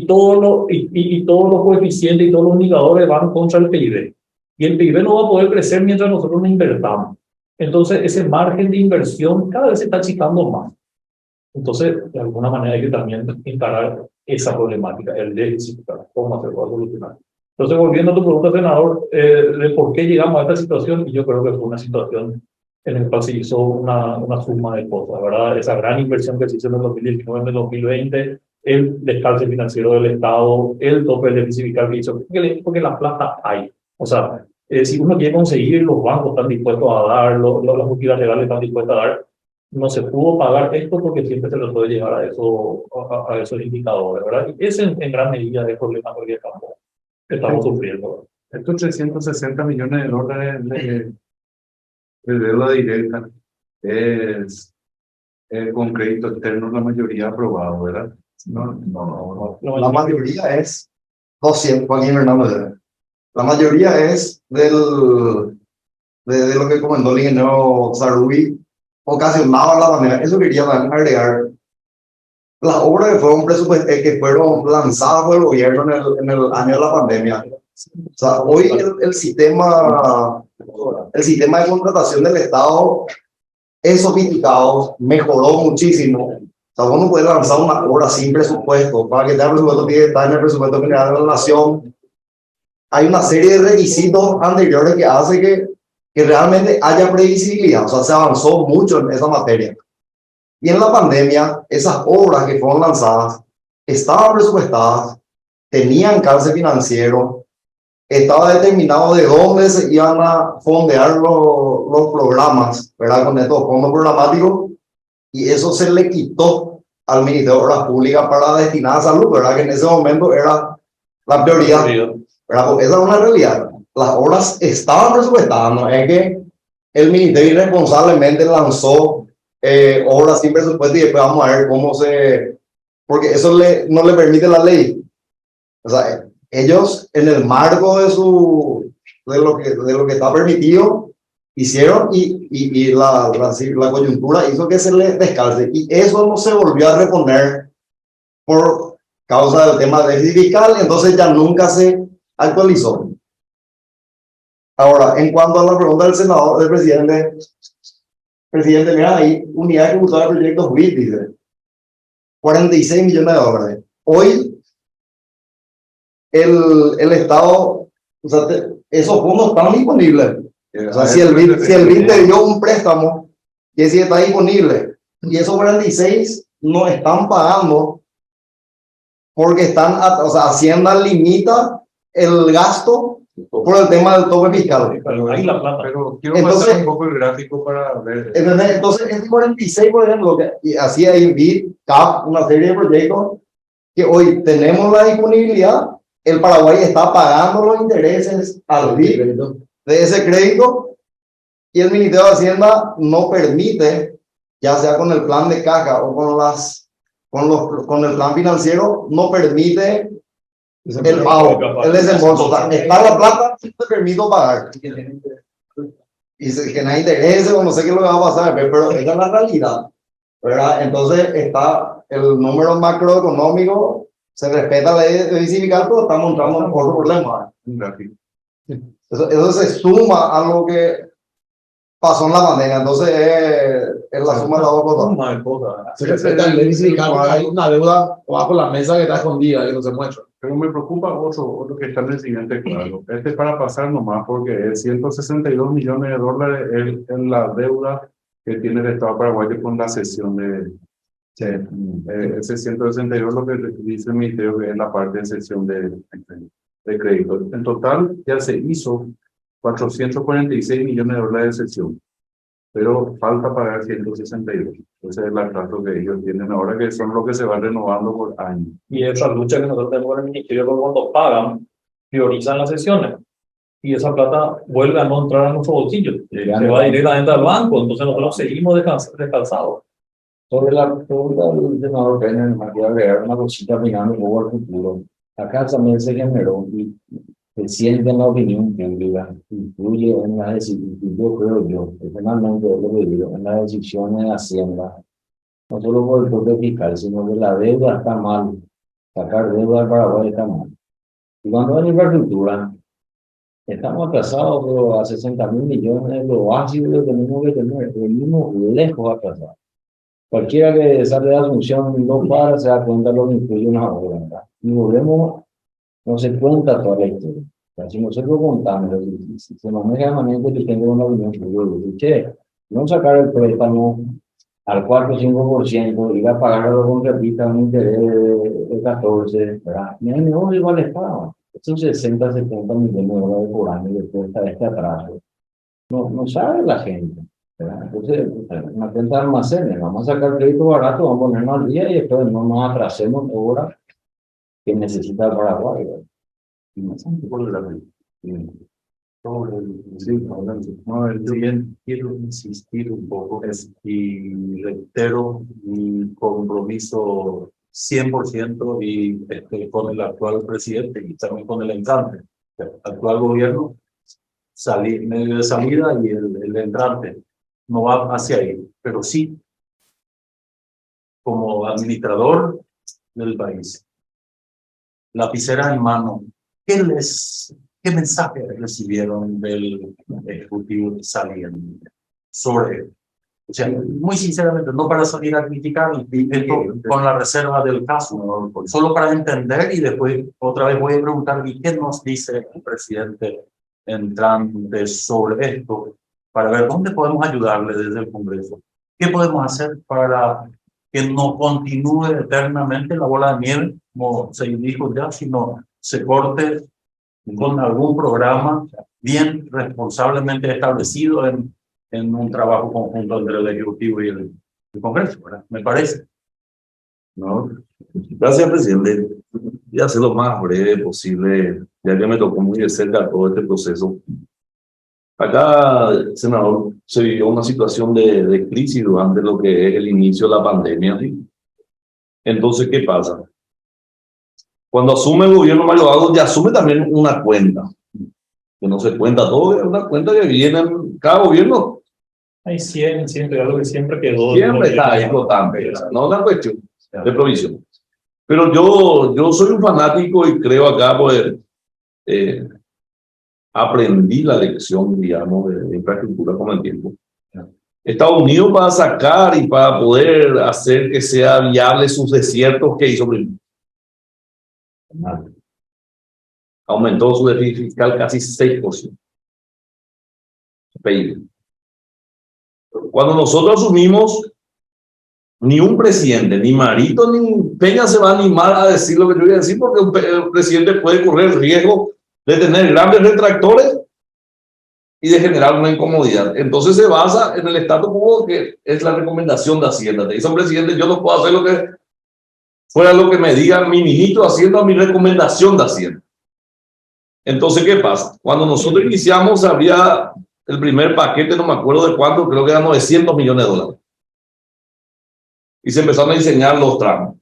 Todos los coeficientes y todos los indicadores van contra el PIB. Y el PIB no va a poder crecer mientras nosotros no invertamos. Entonces, ese margen de inversión cada vez se está achicando más. Entonces, de alguna manera hay que también encarar esa problemática, el déficit, cómo hacerlo para solucionar. Entonces, volviendo a tu pregunta, senador, de por qué llegamos a esta situación, y yo creo que fue una situación en la cual se hizo una suma de cosas, ¿verdad? Esa gran inversión que se hizo en el 2019, en el 2020, el descalce financiero del Estado, el tope del déficit fiscal que hizo, porque la plata hay. O sea, si uno quiere conseguir, los bancos están dispuestos a dar, las multilaterales están dispuestas a dar. No se pudo pagar esto porque siempre se lo puede llevar a esos indicadores, ¿verdad? Y ese en gran medida es el problema que estamos sufriendo. Estos 360 millones de dólares de deuda directa es con crédito externo la mayoría aprobado, ¿verdad? No. La mayoría es 200, Joaquín Hernández. La mayoría es de lo que comentó el ingeniero Zarubi, ocasionado a la manera. Eso quería también agregar. Las obras que fueron lanzadas por el gobierno en el año de la pandemia. O sea, hoy el sistema de contratación del Estado es sofisticado, mejoró muchísimo. O sea, vos no puedes lanzar una obra sin presupuesto. Para que tenga presupuesto tiene que estar en el presupuesto general de la nación. Hay una serie de requisitos anteriores que hace que realmente haya previsibilidad. O sea, se avanzó mucho en esa materia. Y en la pandemia, esas obras que fueron lanzadas estaban presupuestadas, tenían cárcel financiero, estaba determinado de dónde se iban a fondear los programas, ¿verdad? Con estos fondos programáticos, y eso se le quitó al Ministerio de Obras Públicas para destinar a salud, ¿verdad? Que en ese momento era la prioridad, ¿verdad? Porque esa es una realidad. Las obras estaban presupuestadas, no es que el Ministerio irresponsablemente lanzó obras sin presupuesto y después vamos a ver cómo porque eso no le permite la ley. O sea, ellos en el marco de lo que está permitido hicieron y la coyuntura hizo que se les descalce, y eso no se volvió a reponer por causa del tema del déficit fiscal, entonces ya nunca se actualizó. Ahora, en cuanto a la pregunta del senador, del presidente, mira, hay unidad ejecutora de proyectos WIT, dice 46 millones de dólares. Hoy el Estado, o sea, esos fondos están disponibles. O sea, si el BID te dio un préstamo que sí está disponible, y esos 46 no están pagando porque o sea, Hacienda limita el gasto por el tema del tope fiscal. Pero quiero pasar un poco el gráfico para ver. Entonces, el 46, por ejemplo, que hacía BID, CAP, una serie de proyectos que hoy tenemos la disponibilidad, el Paraguay está pagando los intereses al BID de ese crédito, y el Ministerio de Hacienda no permite, ya sea con el plan de caja o con el plan financiero, no permite el pago, el desembolso. O sea, está la plata, no te permito pagar. Y se genera intereses o no sé qué es lo que va a pasar, pero esa es la realidad, ¿verdad? Entonces está el número macroeconómico, se respeta la ley de déficit fiscal, pero está mostrando otro problema. Eso se suma a lo que pasó en la pandemia, entonces es la suma de las dos cosas. Se respeta el déficit fiscal, hay una deuda bajo la mesa que está escondida y no se muestra. Pero me preocupa otro que está en el siguiente cuadro. Este es para pasar nomás, porque es 162 millones de dólares en la deuda que tiene el Estado paraguayo con la cesión de... ese 162 lo que dice el Ministerio, que es la parte de cesión de crédito. En total ya se hizo 446 millones de dólares de cesión, pero falta pagar 162. Ese es el atraso que ellos tienen ahora, que son los que se van renovando por año. Y esa lucha que nosotros tenemos con el Ministerio, porque cuando pagan, priorizan las sesiones. y esa plata vuelve a no entrar a nuestro bolsillo, se va directamente al banco, entonces nosotros seguimos descansados. Sobre la pregunta del senador Pérez, me quería agregar una cosita mirando un poco al futuro. Acá también se generó y se siente en la opinión pública, influye en las decisiones, yo creo yo, personalmente es lo que digo, en las decisiones de Hacienda, no solo por el tope fiscal, sino que la deuda está mal, sacar deuda de Paraguay está mal. Y cuando hay infraestructura, estamos atrasados pero a 60.000 millones, lo básico que tenemos que tener, venimos lejos atrasados. Cualquiera que sale de Asunción no para, se da cuenta de lo que incluye una obra, ¿verdad? Y volvemos, no se cuenta toda la historia. O sea, si nosotros contamos, si se maneja de manera inteligente con la opinión pública, che, no sacar el préstamo al 4 o 5%, ir a pagarlo con repita un interés de 14, ¿verdad? Y el negocio igual está. Esos 60, 70 millones de dólares por año después de este atraso. No sabe la gente. ¿Verdad? Entonces, una cuenta de almacenes, vamos a sacar crédito barato, vamos a ponernos al día y después no nos atrasemos obras que necesita el Paraguay. Sí, no, el siguiente quiero insistir un poco y reitero mi compromiso 100% y con el actual presidente y también con el entrante. El actual gobierno, medio de salida y el entrante no va hacia ahí, pero sí como administrador del país, lapicera en mano, ¿qué mensaje recibieron del ejecutivo saliente sobre, o sea, muy sinceramente, no para salir a criticar esto con la reserva del caso, ¿no? Solo para entender y después otra vez voy a preguntar, ¿y qué nos dice el presidente entrante sobre esto? Para ver dónde podemos ayudarle desde el Congreso. ¿Qué podemos hacer para que no continúe eternamente la bola de nieve, como se dijo ya, sino se corte con algún programa bien responsablemente establecido en un trabajo conjunto entre el Ejecutivo y el Congreso, ¿verdad? Me parece. No, gracias, presidente. Voy a hacer lo más breve posible, ya que me tocó muy de cerca todo este proceso. Acá, senador, se vivió una situación de crisis durante lo que es el inicio de la pandemia. Entonces, ¿qué pasa? Cuando asume el gobierno Mario Vago, ya asume también una cuenta, que no se cuenta todo, es una cuenta que viene en cada gobierno. Hay 100, algo que siempre quedó. Siempre está ahí flotante, no es una cuestión de provisión. Pero yo soy un fanático y creo acá, pues, aprendí la lección, digamos, de infraestructura con el tiempo. Estados Unidos para sacar y para poder hacer que sea viable sus desiertos, ¿qué hizo primero? Aumentó su déficit fiscal casi 6%. PIB. Cuando nosotros asumimos, ni un presidente, ni Marito, ni Peña se va a animar a decir lo que yo voy a decir, porque el presidente puede correr el riesgo de tener grandes detractores y de generar una incomodidad. Entonces se basa en el status quo, que es la recomendación de Hacienda. Te dice un presidente, yo no puedo hacer lo que fuera lo que me diga mi ministro haciendo mi recomendación de Hacienda. Entonces, ¿qué pasa? Cuando nosotros iniciamos, había el primer paquete, no me acuerdo de cuánto, creo que eran 900 millones de dólares. Y se empezaron a diseñar los tramos.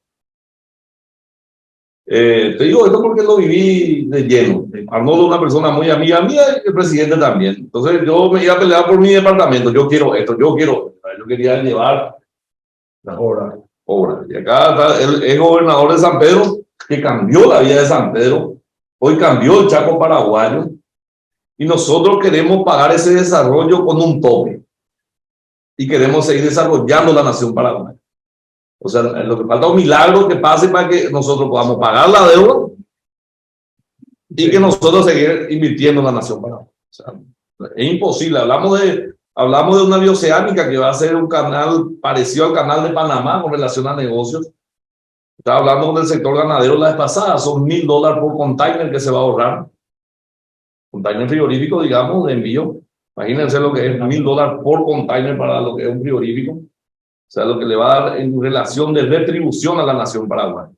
Te digo esto porque lo viví de lleno. Arnoldo es una persona muy amiga mía y el presidente también. Entonces yo me iba a pelear por mi departamento. Yo quiero esto, yo quería llevar la obra. Y acá está el gobernador de San Pedro, que cambió la vida de San Pedro. Hoy cambió el Chaco paraguayo. Y nosotros queremos pagar ese desarrollo con un tope. Y queremos seguir desarrollando la nación paraguaya. O sea, lo que falta es un milagro que pase para que nosotros podamos pagar la deuda y que nosotros seguir invirtiendo en la nación paraguaya. O sea, es imposible. Hablamos de una bioceánica que va a ser un canal parecido al canal de Panamá con relación a negocios. Estaba hablando con el sector ganadero la vez pasada. Son $1.000 por container que se va a ahorrar. Container frigorífico, digamos, de envío. Imagínense lo que es $1.000 por container para lo que es un frigorífico. O sea, lo que le va a dar en relación de retribución a la nación paraguaya.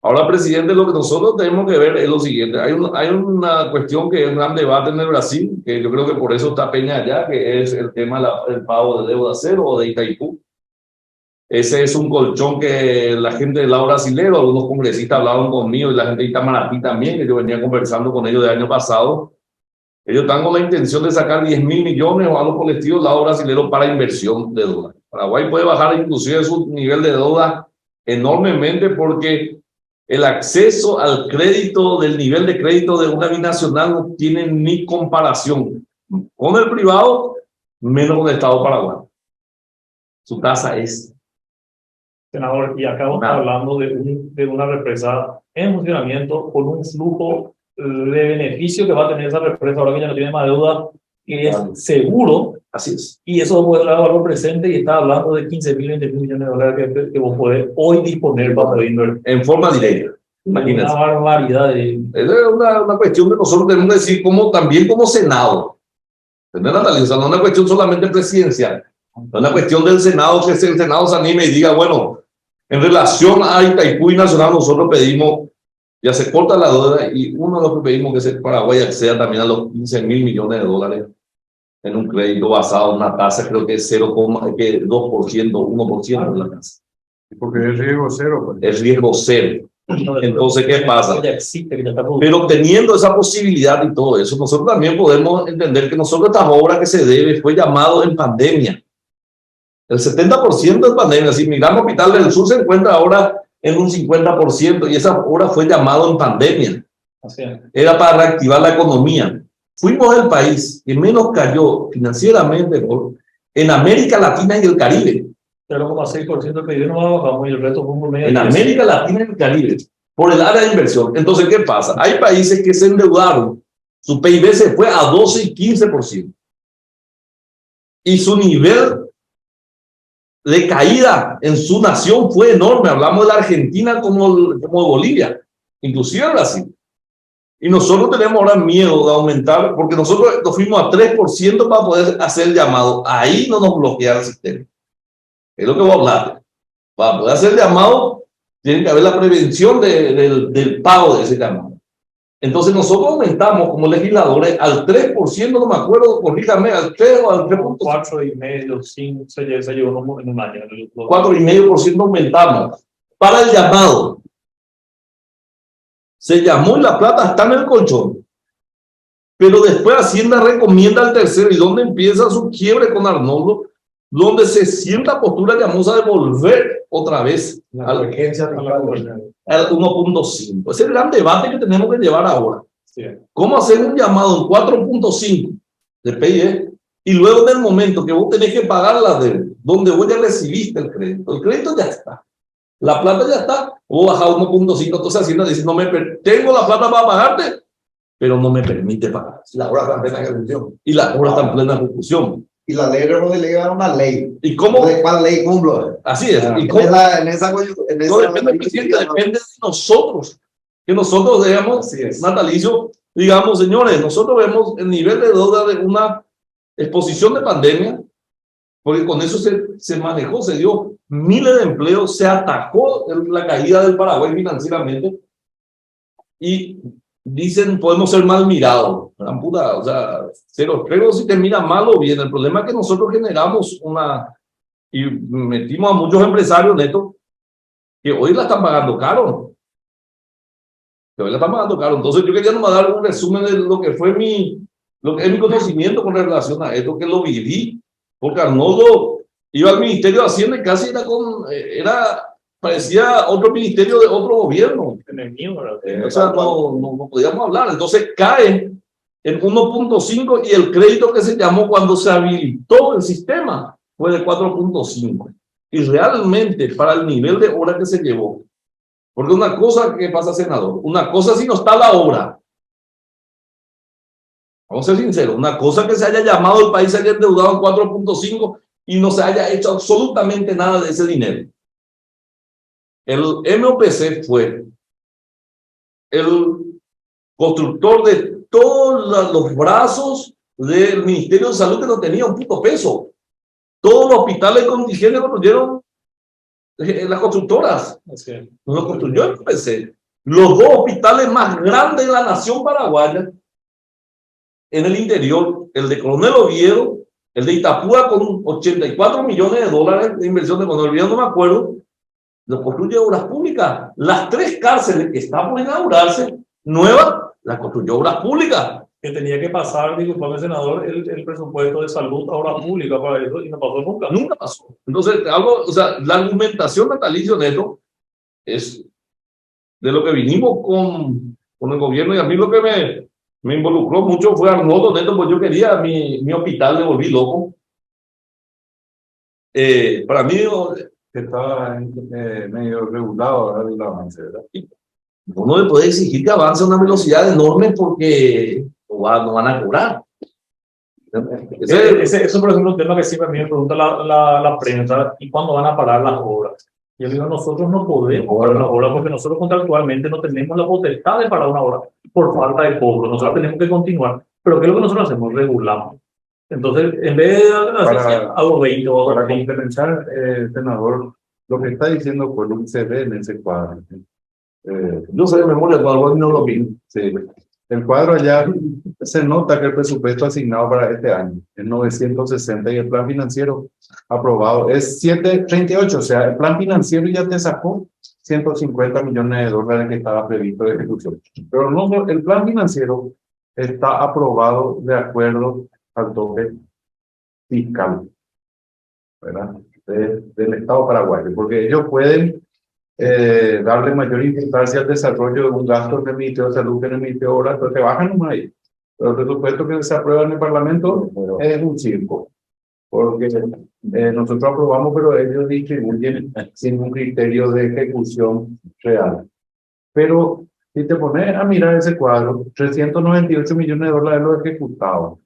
Ahora, presidente, lo que nosotros tenemos que ver es lo siguiente. Hay una cuestión que es un gran debate en el Brasil, que yo creo que por eso está Peña allá, que es el tema del pago de deuda cero o de Itaipú. Ese es un colchón que la gente del lado brasilero, algunos congresistas hablaban conmigo y la gente de Itamaraty también, que yo venía conversando con ellos del año pasado. Ellos están con la intención de sacar 10.000 millones o algo por el estilo del lado brasilero para inversión de deuda. Paraguay puede bajar inclusive su nivel de deuda enormemente porque el acceso al crédito, del nivel de crédito de una binacional no tiene ni comparación con el privado, menos con el Estado paraguayo. Su tasa es... Senador, y acá estamos hablando de una represa en funcionamiento con un flujo de beneficio que va a tener esa represa ahora que ya no tiene más deuda, que es seguro. Así es. Y eso puede traer valor presente y está hablando de 15.000, 20.000 millones de dólares que vos podés hoy disponer para poder invertir. En forma directa. Imagínense. Una barbaridad de... Es una cuestión que nosotros tenemos que decir también como Senado. ¿Entendés, Natalia? O sea, no es una cuestión solamente presidencial. Es una cuestión del Senado, que el Senado se anime y diga, bueno, en relación a Itaipú y Nacional, nosotros pedimos, ya se corta la deuda y uno de los que pedimos que es el Paraguay acceda también a los 15.000 millones de dólares en un crédito basado en una tasa, creo que es 0,2%, 1% de la tasa. Porque es riesgo cero. Pues. Es riesgo cero. Entonces, ¿qué pasa? Ya existe, que ya está Pero teniendo esa posibilidad y todo eso, nosotros también podemos entender que nosotros esta obra que se debe fue llamado en pandemia. El 70% es pandemia. Si mi gran hospital del sur se encuentra ahora en un 50% y esa obra fue llamado en pandemia. Era para reactivar la economía. Fuimos el país que menos cayó financieramente en América Latina y el Caribe. 0,6% del PIB no bajamos y el resto fue un promedio. En América Latina y el Caribe, por el área de inversión. Entonces, ¿qué pasa? Hay países que se endeudaron, su PIB se fue a 12 y 15%. Y su nivel de caída en su nación fue enorme. Hablamos de la Argentina como de Bolivia, inclusive Brasil. Y nosotros tenemos ahora miedo de aumentar, porque nosotros nos fuimos a 3% para poder hacer el llamado. Ahí no nos bloquea el sistema. Es lo que voy a hablar. Para poder hacer el llamado, tiene que haber la prevención del pago de ese llamado. Entonces nosotros aumentamos como legisladores al 3%, no me acuerdo, corríjame, al 3 o al 3.5. 4,5, 5, se llevó en un año. 4,5% aumentamos para el llamado. Se llamó y la plata está en el colchón. Pero después Hacienda recomienda al tercero. ¿Y dónde empieza su quiebre con Arnoldo? Donde se sienta postura llamosa de volver otra vez La urgencia al 1.5. Es el gran debate que tenemos que llevar ahora. Sí. ¿Cómo hacer un llamado en 4.5 de PIB? Y luego del momento que vos tenés que pagar la deuda, donde vos ya recibiste el crédito ya está. La plata ya está, vos bajás 1.5, entonces Hacienda dice, tengo la plata para pagarte, pero no me permite pagar. La obra está en plena ejecución. Y la obra está en plena ejecución. Y la ley delega una ley. ¿Y cómo? ¿De cuál ley cumplo? Así es. ¿Y En cómo? esa No depende del presidente, depende de nosotros. Que nosotros digamos, natalicio, digamos, señores, nosotros vemos el nivel de deuda de una exposición de pandemia, porque con eso se manejó, se dio miles de empleos, se atajó la caída del Paraguay financieramente y dicen, podemos ser mal mirados. Puta, o sea, pero si te miran mal o bien, el problema es que nosotros generamos y metimos a muchos empresarios netos que hoy la están pagando caro. Entonces yo quería nomás dar un resumen de lo que fue lo que es mi conocimiento con relación a esto, que lo viví, porque Arnoldo iba al Ministerio de Hacienda y casi parecía otro ministerio de otro gobierno. O sea, no podíamos hablar. Entonces cae en 1.5 y el crédito que se llamó cuando se habilitó el sistema fue de 4.5. Y realmente para el nivel de obra que se llevó, porque una cosa que pasa, senador, una cosa si no está la obra, vamos a ser sinceros, una cosa que se haya llamado el país, se haya endeudado en 4.5 y no se haya hecho absolutamente nada de ese dinero. El MOPC fue el constructor de todos los brazos del Ministerio de Salud que no tenía un puto peso. Todos los hospitales con higiene construyeron las constructoras. Así es. No lo construyó el PC. Los dos hospitales más grandes de la nación paraguaya, en el interior, el de Coronel Oviedo, el de Itapúa con 84 millones de dólares de inversión de Coronel Oviedo, no me acuerdo, lo construye Obras Públicas. Las 3 cárceles que están por inaugurarse, nuevas, las construyó Obras Públicas. Que tenía que pasar, disculpame senador, el presupuesto de salud a obra pública para eso y no pasó nunca. Nunca pasó. Entonces, algo, o sea, la argumentación natalicio neto es de lo que vinimos con el gobierno, y a mí lo que me involucró mucho fue Arnoldo Neto, pues yo quería mi hospital, me volví loco. Para mí, Estaba medio regulado ahora el avance, ¿verdad? uno le puede exigir que avance a una velocidad enorme porque no van a cobrar. Eso, por ejemplo, es un tema que siempre a mí me pregunta la prensa, ¿y cuándo van a parar las obras? Yo digo, nosotros no podemos parar las obras porque nosotros contractualmente no tenemos la potestad de parar una obra por falta de cobro. Nosotros tenemos que continuar. Pero ¿qué es lo que nosotros hacemos? Regulamos. Entonces, en vez de hago 20 o Para 20. complementar, senador, lo que está diciendo Colum se ve en ese cuadro. Yo sé de memoria cuando no lo vi. Sí. El cuadro allá se nota que el presupuesto asignado para este año es 960 y el plan financiero aprobado es 738. O sea, el plan financiero ya te sacó 150 millones de dólares que estaba previsto de ejecución. Pero no, el plan financiero está aprobado de acuerdo al tope fiscal, ¿verdad? Del Estado paraguayo, porque ellos pueden darle mayor importancia al desarrollo de un gasto en el Ministerio de Salud que en el Ministerio de Obras, pero te bajan nomás ahí. Pero el presupuesto que se aprueba en el Parlamento es un circo, porque nosotros aprobamos, pero ellos distribuyen sin un criterio de ejecución real. Pero si te pones a mirar ese cuadro, 398 millones de dólares lo ejecutado,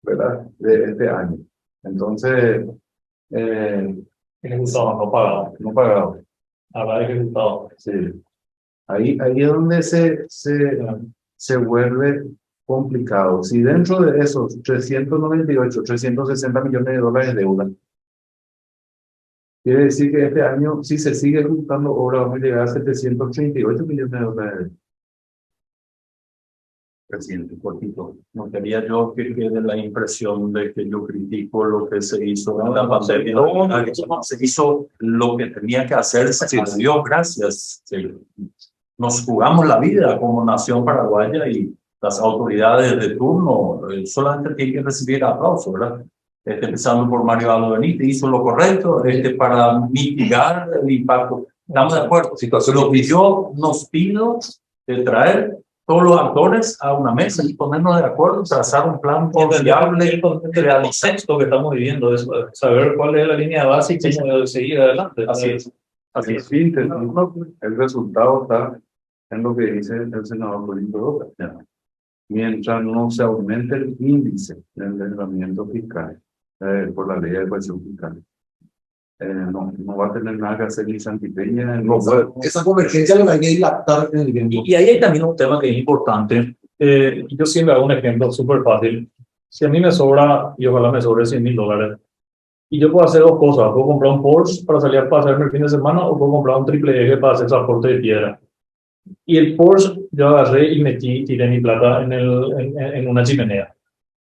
¿verdad? De este año. Entonces, Ejecutado, no pagado. no pagado. Habla de ejecutado. Sí. Ahí es donde se vuelve complicado. Si dentro de esos 398, 360 millones de dólares de deuda, quiere decir que este año, si se sigue ejecutando obra, vamos a llegar a 738 millones de dólares. Presidente, cortito. No quería yo que quede la impresión de que yo critico lo que se hizo en la pandemia. No, se hizo lo que tenía que hacerse. A Dios gracias. Nos jugamos la vida como nación paraguaya y las autoridades de turno solamente tienen que recibir aplausos, ¿verdad? Empezando por Mario Aldo Benítez, hizo lo correcto para mitigar el impacto. Estamos de acuerdo. Lo que yo nos pido de traer todos los actores a una mesa y ponernos de acuerdo, trazar un plan confiable, realizar Esto que estamos viviendo es saber cuál es la línea de base y cómo seguir adelante. Así es. Así es. El resultado está en lo que dice el senador Polito Roca. Mientras no se aumente el índice de endeudamiento fiscal por la ley de educación fiscal, no va a tener nada que hacer ni Santipeña. Esa convergencia le va a dilatar en el tiempo. Y ahí hay también un tema que es importante. Yo siempre hago un ejemplo súper fácil. Si a mí me sobra, y ojalá me sobre $100,000, y yo puedo hacer dos cosas. Puedo comprar un Porsche para salir a pasearme el fin de semana o puedo comprar un triple eje para hacer transporte de piedra. Y el Porsche yo agarré y tiré mi plata en una chimenea.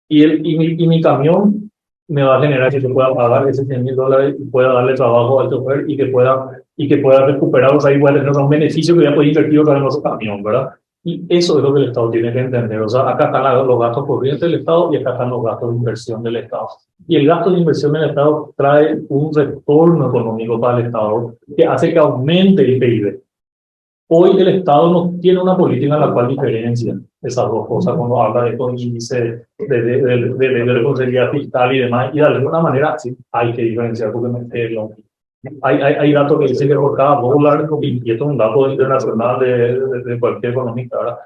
Y mi camión me va a generar que yo pueda pagar esos $100,000 y pueda darle trabajo al chofer y que pueda recuperar, o sea, y voy a tener un beneficio que voy a poder invertir otra vez en otro camión, ¿verdad? Y eso es lo que el Estado tiene que entender. O sea, acá están los gastos corrientes del Estado y acá están los gastos de inversión del Estado. Y el gasto de inversión del Estado trae un retorno económico para el Estado que hace que aumente el PIB. Hoy el Estado no tiene una política en la cual diferencia esas dos cosas cuando habla de estos índices de responsabilidad fiscal y demás. Y de alguna manera sí, hay que diferenciar porque hay datos que dicen que por cada dólar, y esto es un dato internacional de cualquier economista, ¿verdad?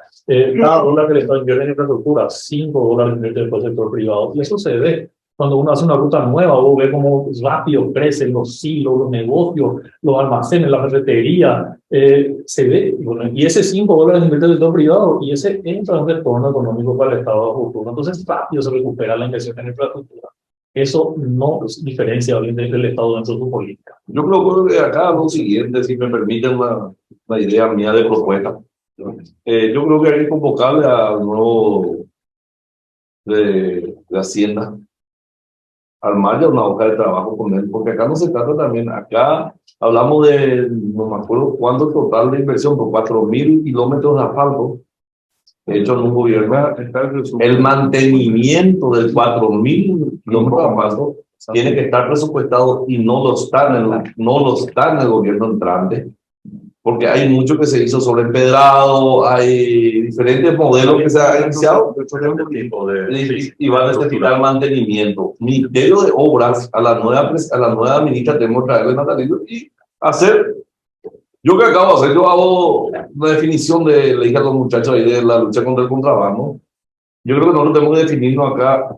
Cada dólar que el Estado invierte en infraestructura, $5 invierte el sector privado. Y eso se ve. Cuando uno hace una ruta nueva, o ve cómo rápido crecen los silos, los negocios, los almacenes, la ferretería, se ve. Bueno, y ese $5 invierte el sector privado, y ese entra en un retorno económico para el Estado futuro. Entonces, rápido se recupera la inversión en infraestructura. Eso no diferencia del Estado dentro de su política. Yo creo que acá lo siguiente, si me permiten una idea mía de propuesta. Yo creo que hay que convocarle al nuevo de Hacienda, armar ya una hoja de trabajo con él, porque acá no se trata también, acá hablamos de, no me acuerdo cuánto total de inversión, por 4.000 kilómetros de asfalto hecho en un gobierno. El mantenimiento de 4.000 kilómetros de asfalto tiene que estar presupuestado y no lo está en el gobierno entrante, porque hay mucho que se hizo sobre empedrado, hay diferentes modelos que se han iniciado y van a necesitar mantenimiento. Ministerio de Obras, a la nueva ministra tenemos que traerle natalino y hacer. Yo que acabo de hacer, yo hago una definición le dije a los muchachos ahí de la lucha contra el contrabando. Yo creo que nosotros tenemos que definirnos acá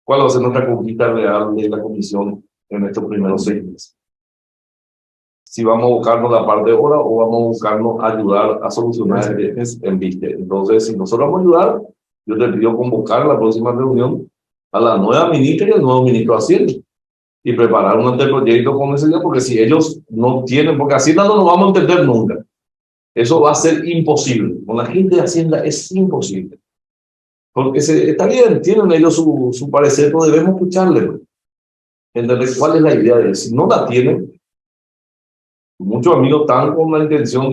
cuál va a ser nuestra conquista real de la comisión en estos primeros 6 meses. Si vamos a buscarnos la parte de obra o vamos a buscarnos ayudar a solucionar en viste. Entonces, si nosotros vamos a ayudar, yo te pido convocar a la próxima reunión a la nueva ministra y al nuevo ministro de Hacienda y preparar un anteproyecto con ese día, porque si ellos no tienen, porque Hacienda no lo vamos a entender nunca. Eso va a ser imposible. Con la gente de Hacienda es imposible. Porque está bien, tienen ellos su parecer, pero debemos escucharle. Entender cuál es la idea de él. Si no la tienen, muchos amigos están con la intención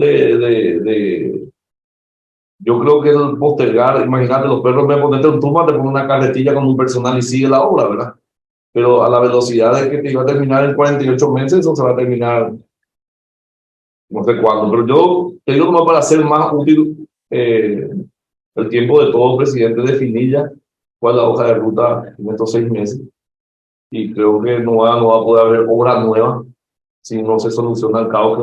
yo creo que el postergar, imagínate, los perros me ponen un turno, te ponen una carretilla con un personal y sigue la obra, ¿verdad? Pero a la velocidad de que te iba a terminar en 48 meses, eso se va a terminar no sé cuándo. Pero yo te digo como para hacer más útil el tiempo de todo el presidente, definir ya cuál es la hoja de ruta en estos 6 meses. Y creo que no va a poder haber obra nueva si no se soluciona el caos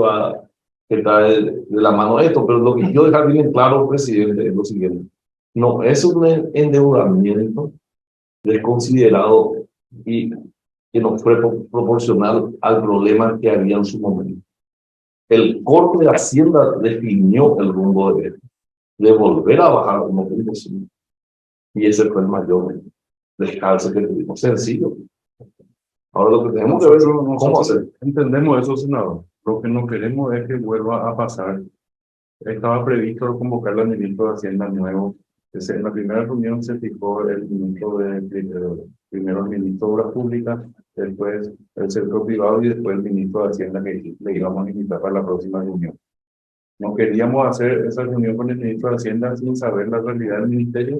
que está de la mano de esto. Pero lo que yo dejar bien claro, presidente, es lo siguiente. No es un endeudamiento desconsiderado y que no fue proporcional al problema que había en su momento. El corte de Hacienda definió el rumbo de volver a bajar a 1.5. Y ese fue el mayor descalce que tuvimos. Sencillo. Ahora lo que tenemos que ver es cómo hacer. Entendemos eso, senador. Lo que no queremos es que vuelva a pasar. Estaba previsto convocar al ministro de Hacienda nuevo. En la primera reunión se fijó el ministro primero el ministro de Obras Públicas, después el sector privado y después el ministro de Hacienda, que le íbamos a invitar para la próxima reunión. No queríamos hacer esa reunión con el ministro de Hacienda sin saber la realidad del ministerio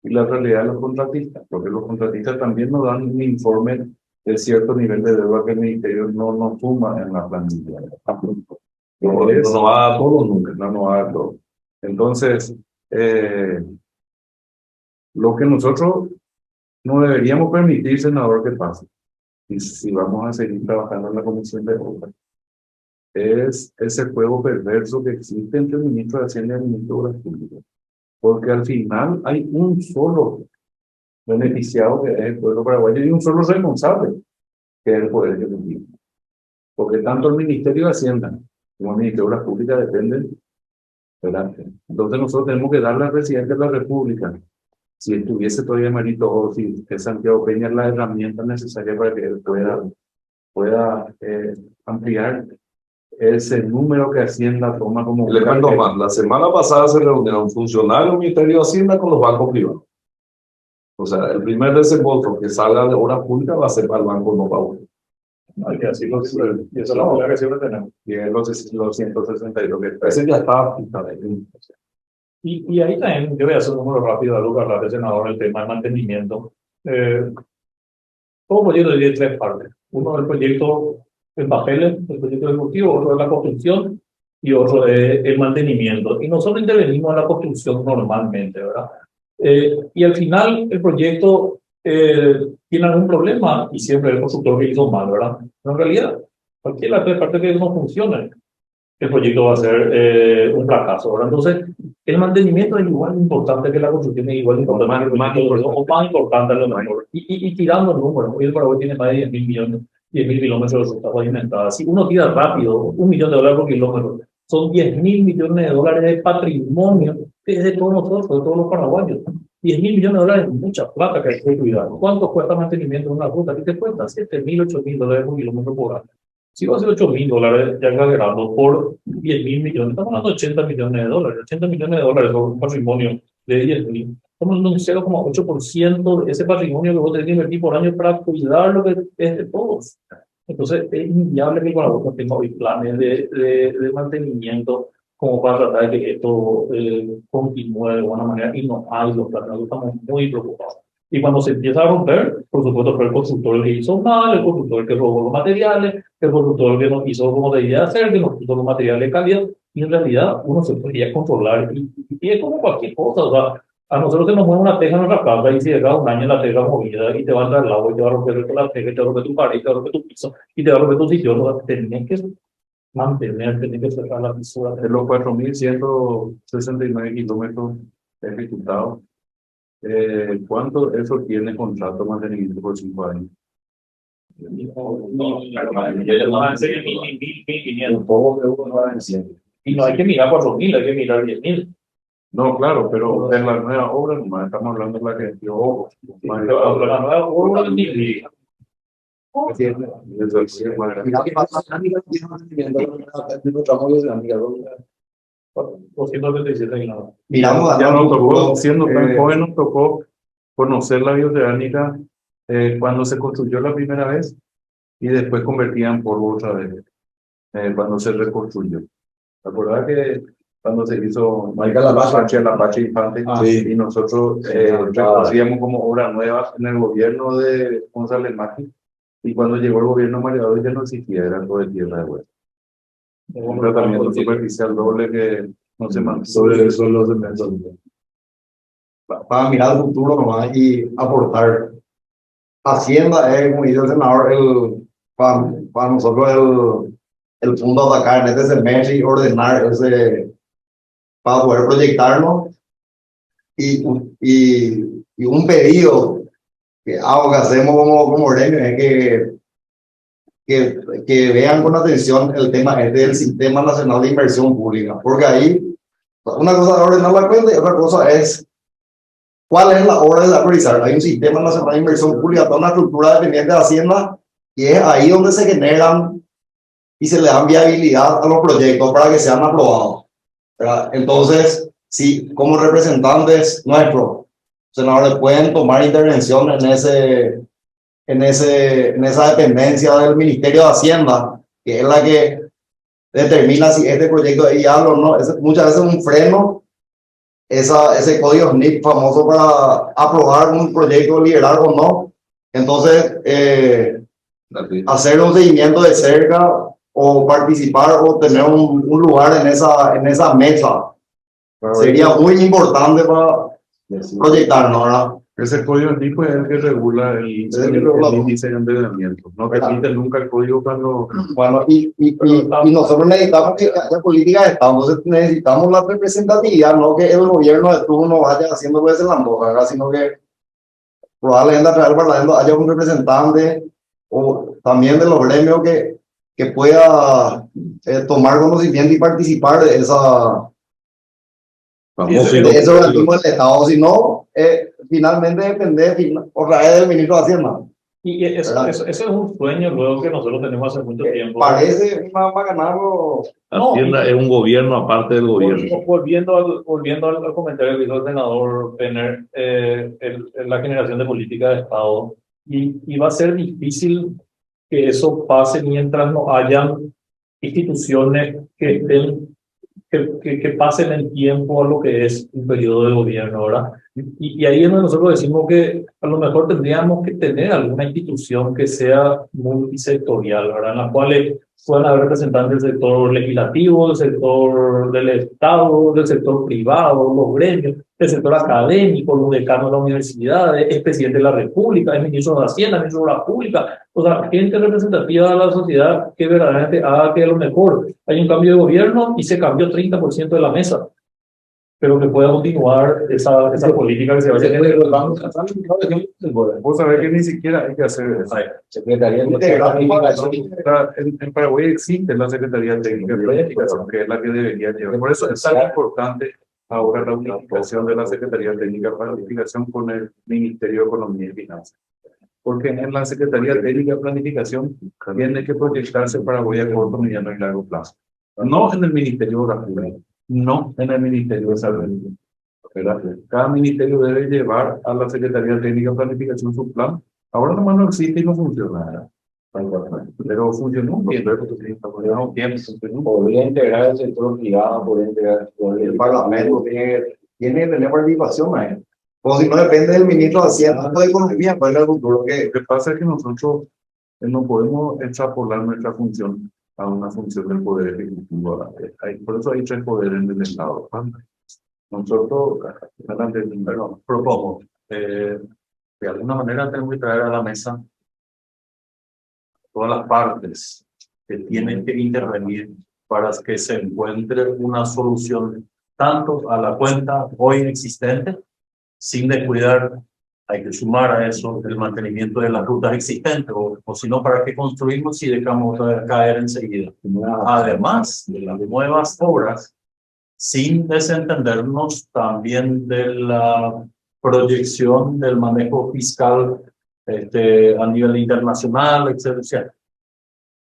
y la realidad de los contratistas, porque los contratistas también nos dan un informe de cierto nivel de deuda que el ministerio no nos suma en la plantilla. No va a todo nunca. No va a todo. Entonces, lo que nosotros no deberíamos permitir, senador, que pase, y si vamos a seguir trabajando en la Comisión de Obras, es ese juego perverso que existe entre el ministro de Hacienda y el ministro de Obras Públicas. Porque al final hay un solo beneficiado, que es el pueblo paraguayo, y un solo responsable, que es el Poder Ejecutivo. Porque tanto el Ministerio de Hacienda como el Ministerio de Obras Públicas dependen, ¿verdad? Entonces nosotros tenemos que darle al presidente de la República, si estuviese todavía Marito o si es Santiago Peña, la herramienta necesaria para que él pueda ampliar ese número que Hacienda toma como... Le cuento más, la semana pasada se reunieron funcionarios del Ministerio de Hacienda con los bancos privados. O sea, el primer desembolso que salga de obras públicas va a ser para el banco, no para uno. Hay que así y eso es la manera que siempre tenemos. Y es los 162 que está. Ese ya está. Y ahí también, yo voy a hacer un número rápido, algo que hablar senador, el tema del mantenimiento. Todo proyecto tiene 3 partes. Uno es el proyecto en papeles, el proyecto ejecutivo, otro es la construcción y otro es el mantenimiento. Y nosotros intervenimos en la construcción normalmente, ¿verdad? Y al final el proyecto tiene algún problema y siempre el constructor que hizo mal, ¿verdad? Pero en realidad, cualquiera de las 3 partes que no funcione, el proyecto va a ser un fracaso, ¿verdad? Entonces, el mantenimiento es igual importante que la construcción, es igual importante, más importante a lo mejor. Y tirando números, hoy el Paraguay tiene más de 10.000 millones, 10.000 kilómetros de ruta pavimentada. Si uno tira rápido, $1 millón por kilómetro, son 10.000 millones de dólares de patrimonio que es de todos nosotros, de todos los paraguayos. $10.000.000 es mucha plata que hay que cuidar. ¿Cuánto cuesta mantenimiento de una ruta? ¿Qué te cuesta? $7.000, $8.000 por kilómetro por año. Si va a ser $8.000, ya exagerando, por 10.000 millones, estamos hablando de $80.000.000. $80.000.000 son un patrimonio de 10.000. Estamos hablando de un 0,8% de ese patrimonio que vos tenés que invertir por año para cuidar lo que es de todos. Entonces, es inviable que el Guanajuato tenga hoy planes de mantenimiento como para tratar de que esto continúe de buena manera, y no hay los planes. Estamos muy preocupados. Y cuando se empieza a romper, por supuesto, fue el constructor que hizo mal, el constructor que robó los materiales, el constructor que no hizo como debía hacer, que no puso los materiales de calidad, y en realidad uno se podría controlar. Y es como cualquier cosa, o sea, a nosotros se nos mueve una teja en nuestra casa y si llega un año la teja movida y te va a entrar el agua y te va a romper la teja y te va a romper tu pared y te va a romper tu piso y te va a romper tu sillón, o sea, tenés que mantener, tenés que cerrar la fisura. De los 4.169 kilómetros ejecutados, ¿cuánto eso tiene contrato de mantenimiento por 5 años? Un poco que uno va venciendo. Y no hay que mirar 4.000, hay que mirar 10.000. No, claro, pero en la nueva obra nomás estamos hablando de la que yo. La nueva obra ni Eso es más grande. Mira qué pasa, amiga, tiene mantenimiento de nuestra móvil, amiga, 227 y nada. Miramos Ya a nos tocó, siendo tan joven, nos tocó conocer la bioceánica cuando se construyó la primera vez y después convertían polvo otra vez cuando se reconstruyó. ¿Te acuerdas que cuando se hizo Michael Apache. el Apache Infante? Sí. Y nosotros reconocíamos como obra nueva en el gobierno de González Macri, y cuando llegó el gobierno Mareado ya no existía, era todo de tierra de hueso. Un tratamiento superficial doble que no se mantuvo. Sobre eso los cementos. para mirar el futuro nomás y aportar. Hacienda es, como dice el senador, para nosotros el punto a atacar en este semestre y ordenar para poder proyectarnos. Y un pedido que hacemos como gremio es que vean con atención el tema del Sistema Nacional de Inversión Pública, porque ahí una cosa es ordenar la cuenta y otra cosa es cuál es la hora de priorizar. Hay un Sistema Nacional de Inversión Pública, toda una estructura dependiente de Hacienda, y es ahí donde se generan y se le dan viabilidad a los proyectos para que sean aprobados, ¿verdad? Entonces, si como representantes nuestros, senadores, pueden tomar intervención en esa dependencia del Ministerio de Hacienda, que es la que determina si este proyecto es viable o no. Muchas veces un freno, ese código SNIP famoso para aprobar un proyecto liberal o no. Entonces, hacer un seguimiento de cerca o participar o tener un lugar en esa mesa sería muy importante para proyectarnos, ¿verdad? Ese código tipo es el que regula el índice de endeudamiento. No repite nunca el código cuando... Bueno, y nosotros necesitamos que haya política de Estado, entonces necesitamos la representatividad, no que el gobierno de turno vaya haciendo lo que se la antoja, ¿verdad? Sino que probablemente a través del Parlamento haya un representante o también de los gremios que pueda tomar conocimiento y participar de ese organismo del Estado. Si no, finalmente depende otra vez del ministro de Hacienda. Y ese es un sueño luego que nosotros tenemos hace mucho tiempo. Parece más ganarlo. Hacienda es un gobierno aparte del gobierno. Volviendo al comentario que hizo el senador Penner, la generación de política de Estado, y va a ser difícil que eso pase mientras no hayan instituciones que estén que pasen el tiempo a lo que es un periodo de gobierno, ¿verdad? Y ahí es donde nosotros decimos que a lo mejor tendríamos que tener alguna institución que sea multisectorial, ¿verdad? En la cual puedan haber representantes del sector legislativo, del sector del Estado, del sector privado, los gremios, del sector académico, los decanos de la universidad, el presidente de la República, el ministro de Hacienda, el ministro de la Pública, o sea, gente representativa de la sociedad que verdaderamente haga que a lo mejor hay un cambio de gobierno y se cambió 30% de la mesa, pero que pueda continuar esa política que se vaya a tener. Vos sabés que ni siquiera hay que hacer eso. Secretaría En Paraguay existe la Secretaría Técnica de Planificación, que es la que debería llevar. Por eso es tan importante ahora la unificación de la Secretaría Técnica de Planificación con el Ministerio de Economía y Finanzas. Porque en la Secretaría Técnica de Planificación tiene que proyectarse para voy a corto, mediano y largo plazo. No en el Ministerio de la Pública, no en el Ministerio de Salud. ¿Verdad? Cada ministerio debe llevar a la Secretaría Técnica de Planificación su plan. Ahora nomás no existe y no funciona. Pero funcionó bien. Podría integrar el sector privado, podría integrar el sector El Parlamento tiene que tener participación, maestro. O si no depende del ministro de Hacienda o de Economía, para el futuro que Lo que pasa es que nosotros no podemos extrapolar nuestra función a una función del Poder Ejecutivo. Por eso hay tres poderes en el Estado. Nosotros, Pero propongo, de alguna manera tenemos que traer a la mesa todas las partes que tienen que intervenir para que se encuentre una solución tanto a la cuenta hoy existente, sin descuidar, hay que sumar a eso el mantenimiento de las rutas existentes, o si no, ¿para qué construimos si dejamos caer enseguida? Además de las nuevas obras, sin desentendernos también de la proyección del manejo fiscal a nivel internacional, etc.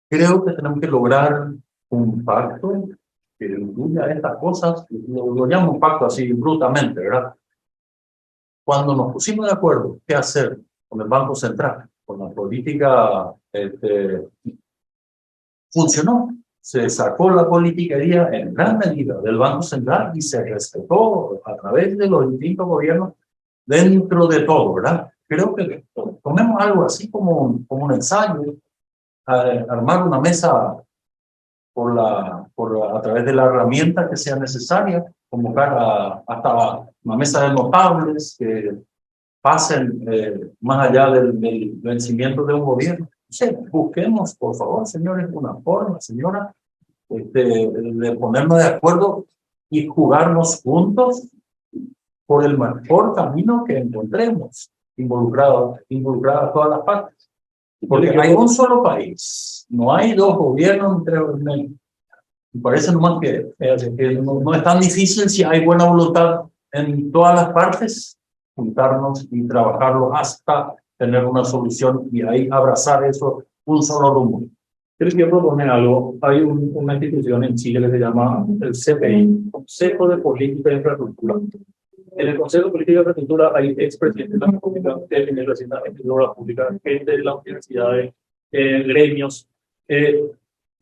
Creo que tenemos que lograr un pacto que incluya estas cosas, lo llamo un pacto así brutamente, ¿verdad? Cuando nos pusimos de acuerdo qué hacer con el Banco Central, con la política, funcionó. Se sacó la politiquería en gran medida del Banco Central y se respetó a través de los distintos gobiernos dentro de todo, ¿verdad? Creo que tomemos algo así como un ensayo, armar una mesa a través de la herramienta que sea necesaria, convocar hasta una mesa de notables que pasen más allá del vencimiento de un gobierno. Busquemos, por favor, señores, una forma, señora, de ponernos de acuerdo y jugarnos juntos por el mejor camino que encontremos, involucradas todas las partes. Porque hay un solo país, no hay dos gobiernos. Me parece nomás que no es tan difícil si hay buena voluntad en todas las partes, juntarnos y trabajarlo hasta tener una solución y ahí abrazar eso, un solo rumbo. Yo les quiero proponer algo. Hay una institución en Chile que se llama el CPI, Consejo de Política de Infraestructura. En el Consejo de Política de Infraestructura hay expresidentes de la República, del representante de la Obra Pública, gente de las universidades, gremios. En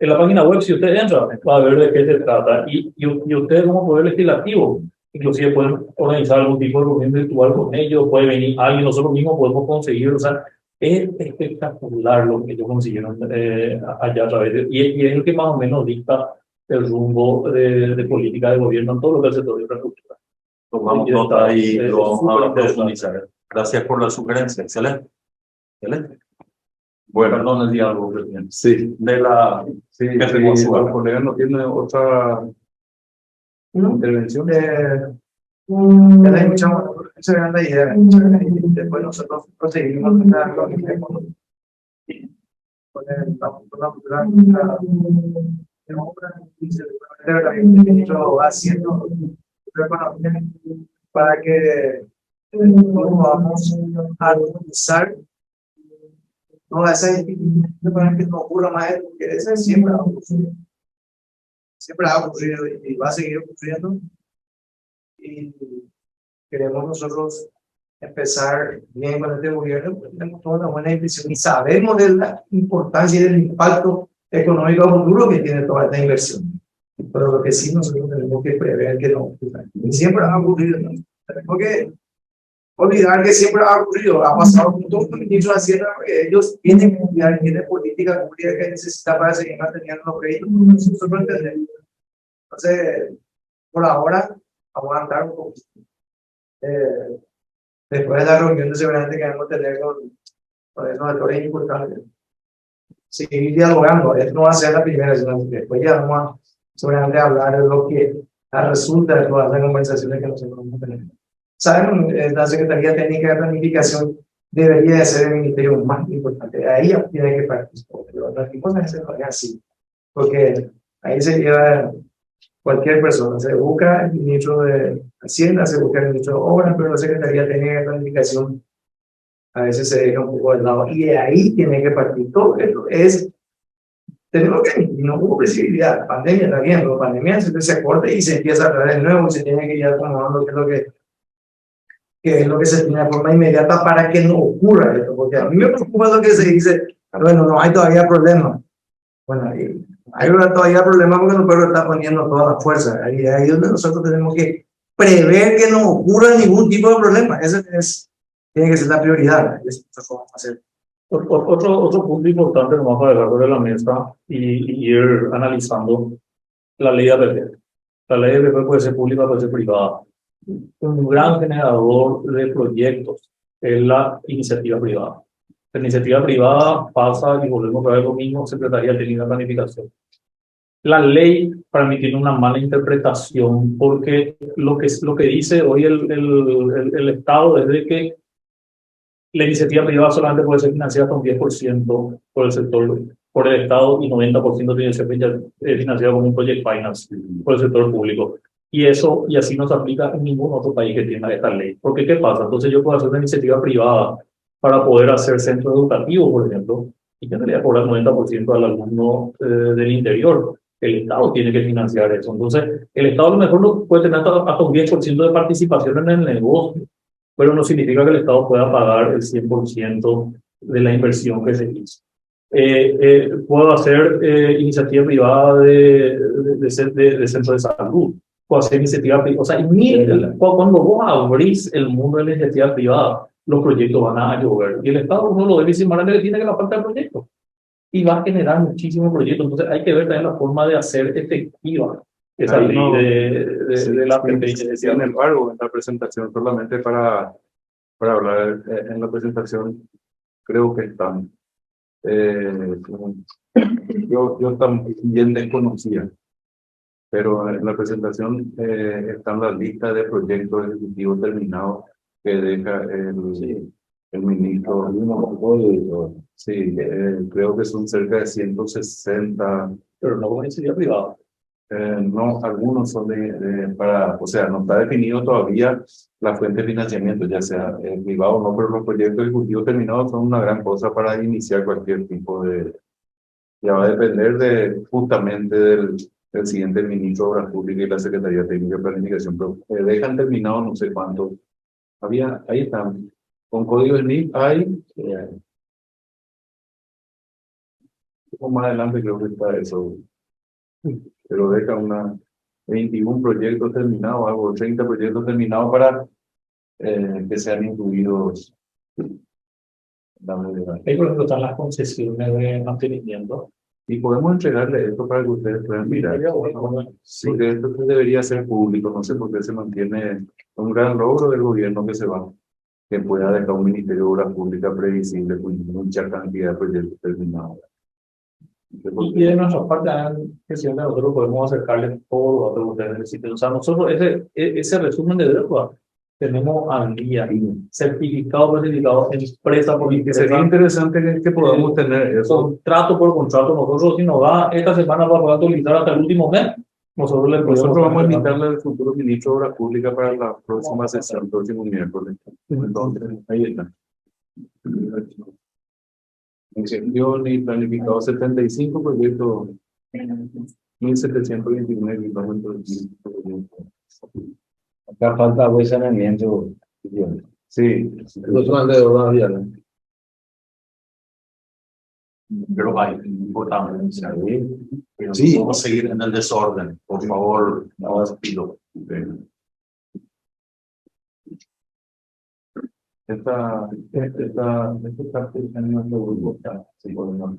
la página web, si usted entra, va a ver de qué se trata. Y ustedes como poder legislativo, inclusive pueden organizar algún tipo de reunión virtual con ellos, puede venir alguien, nosotros mismos podemos conseguir, o sea, es espectacular lo que ellos consiguieron allá a través de, y es el que más o menos dicta el rumbo de política de gobierno en todo lo que es el sector de infraestructura. Tomamos nota y lo vamos a profundizar. Gracias por la sugerencia. Excelente. Excelente. Bueno, Perdón el diálogo, presidente. sí, Sí, los colegas no tienen otra intervención. Ya la escuchamos, esa es la idea. Después nosotros proseguimos con la haciendo para que vamos a armonizar todas esas instituciones para que no ocurra más, porque eso siempre ha ocurrido. Siempre ha ocurrido y va a seguir ocurriendo. Y queremos nosotros empezar bien con este gobierno, porque tenemos toda una buena inversión y sabemos de la importancia y del impacto económico a futuro que tiene toda esta inversión. Pero lo que sí nosotros tenemos que prever que no ocurra. Siempre ha ocurrido, ¿no? Tenemos que olvidar que siempre ha ocurrido, ha pasado con todos los ministros de Hacienda, porque ellos tienen que cuidar, tienen política pública que necesitan para seguir manteniendo los créditos, nosotros no entendemos. Entonces, por ahora, vamos a andar un poquito. Después de la reunión de seguramente que vamos a tener con esos actores importantes, seguir dialogando. Esto no va a ser la primera, sino que después ya vamos a seguramente hablar de lo que resulta de todas las conversaciones que nosotros vamos a tener. Saben, la Secretaría Técnica de Planificación debería de ser el ministerio más importante. Ahí tiene que participar, pero las cosas no es así, porque ahí se lleva cualquier persona. Se busca el ministro de Hacienda, se busca el ministro de Obras, pero la Secretaría Técnica de Planificación a veces se deja un poco de lado. Y de ahí tiene que partir todo esto. Tenemos que, no hubo flexibilidad, pandemia está bien, pero pandemia se corta y se empieza a traer de nuevo y se tiene que ir acomodando qué es lo que se tiene de forma inmediata para que no ocurra esto, porque a mí me preocupa lo que se dice, bueno, no hay todavía problema. Bueno, hay todavía problema porque el pueblo está poniendo toda la fuerza, ahí es donde nosotros tenemos que prever que no ocurra ningún tipo de problema, ese tiene que ser la prioridad, eso vamos a hacer. Otro punto importante nomás para dejar sobre la mesa y ir analizando la ley de APP. La ley de APP puede ser pública, puede ser privada. Un gran generador de proyectos es la iniciativa privada. La iniciativa privada pasa, y volvemos a ver lo mismo, Secretaría Técnica de Planificación. La ley para mí tiene una mala interpretación porque lo que dice hoy el Estado es de que la iniciativa privada solamente puede ser financiada hasta un 10% por el sector, por el Estado, y 90% tiene que ser financiada con un project finance por el sector público. Y así no se aplica en ningún otro país que tenga esta ley. Porque ¿qué pasa? Entonces yo puedo hacer una iniciativa privada para poder hacer centro educativo, por ejemplo, y tendría que cobrar 90% al alumno del interior. El Estado tiene que financiar eso. Entonces, el Estado a lo mejor no puede tener hasta un 10% de participación en el negocio, pero no significa que el Estado pueda pagar el 100% de la inversión que se hizo. Puedo hacer iniciativa privada de centro de salud, puedo hacer iniciativa privada, o sea, cuando vos abrís el mundo de la iniciativa privada, los proyectos van a llover, y el Estado no lo debe decir más que tiene que la falta de proyectos, y va a generar muchísimos proyectos. Entonces hay que ver también la forma de hacer efectiva esa ley de la APP. Sin embargo, en la presentación, solamente para hablar en la presentación, creo que están. Yo también desconocía, pero en la presentación están las listas de proyectos ejecutivos terminados que deja el ministro. Sí, creo que son cerca de 160. Pero no como iniciativa privada. No, algunos son o sea, no está definido todavía la fuente de financiamiento, ya sea privado o no, pero los proyectos ejecutivos terminados son una gran cosa para iniciar cualquier tipo ya va a depender justamente del siguiente ministro de Obras Públicas y la Secretaría Técnica de Planificación, pero dejan terminado no sé cuánto. Ahí están, con código SNIP hay, más adelante creo que está eso. Pero deja 21 proyectos terminados, algo 30 proyectos terminados para que sean incluidos. Ahí, por ejemplo, están las concesiones de mantenimiento. Y podemos entregarle esto para que ustedes puedan mirar. Sí, que esto debería ser público, no sé por qué se mantiene un gran logro del gobierno que pueda dejar un Ministerio de Obras Públicas previsible con mucha cantidad de proyectos terminados. Y de nuestra parte, nosotros podemos acercarles todo lo que ustedes necesiten. O sea, nosotros ese resumen de deuda tenemos al día, certificado, empresa por empresa. Sería interesante que podamos tener eso. Contrato por contrato. Nosotros, si nos da esta semana para poder actualizar hasta el último mes, nosotros vamos a invitarle al futuro ministro de Obras Públicas para la próxima sesión, el próximo miércoles. Entonces, ahí está. Incendio y planificado 75 proyectos, 1729 kilómetros. Acá falta buen saneamiento. Sí, Los son de verdad ya, ¿no? Pero hay importante. Pero Sí. no podemos seguir en el desorden. Por favor, no despido. esta parte está en nuestro grupo. Sí, podemos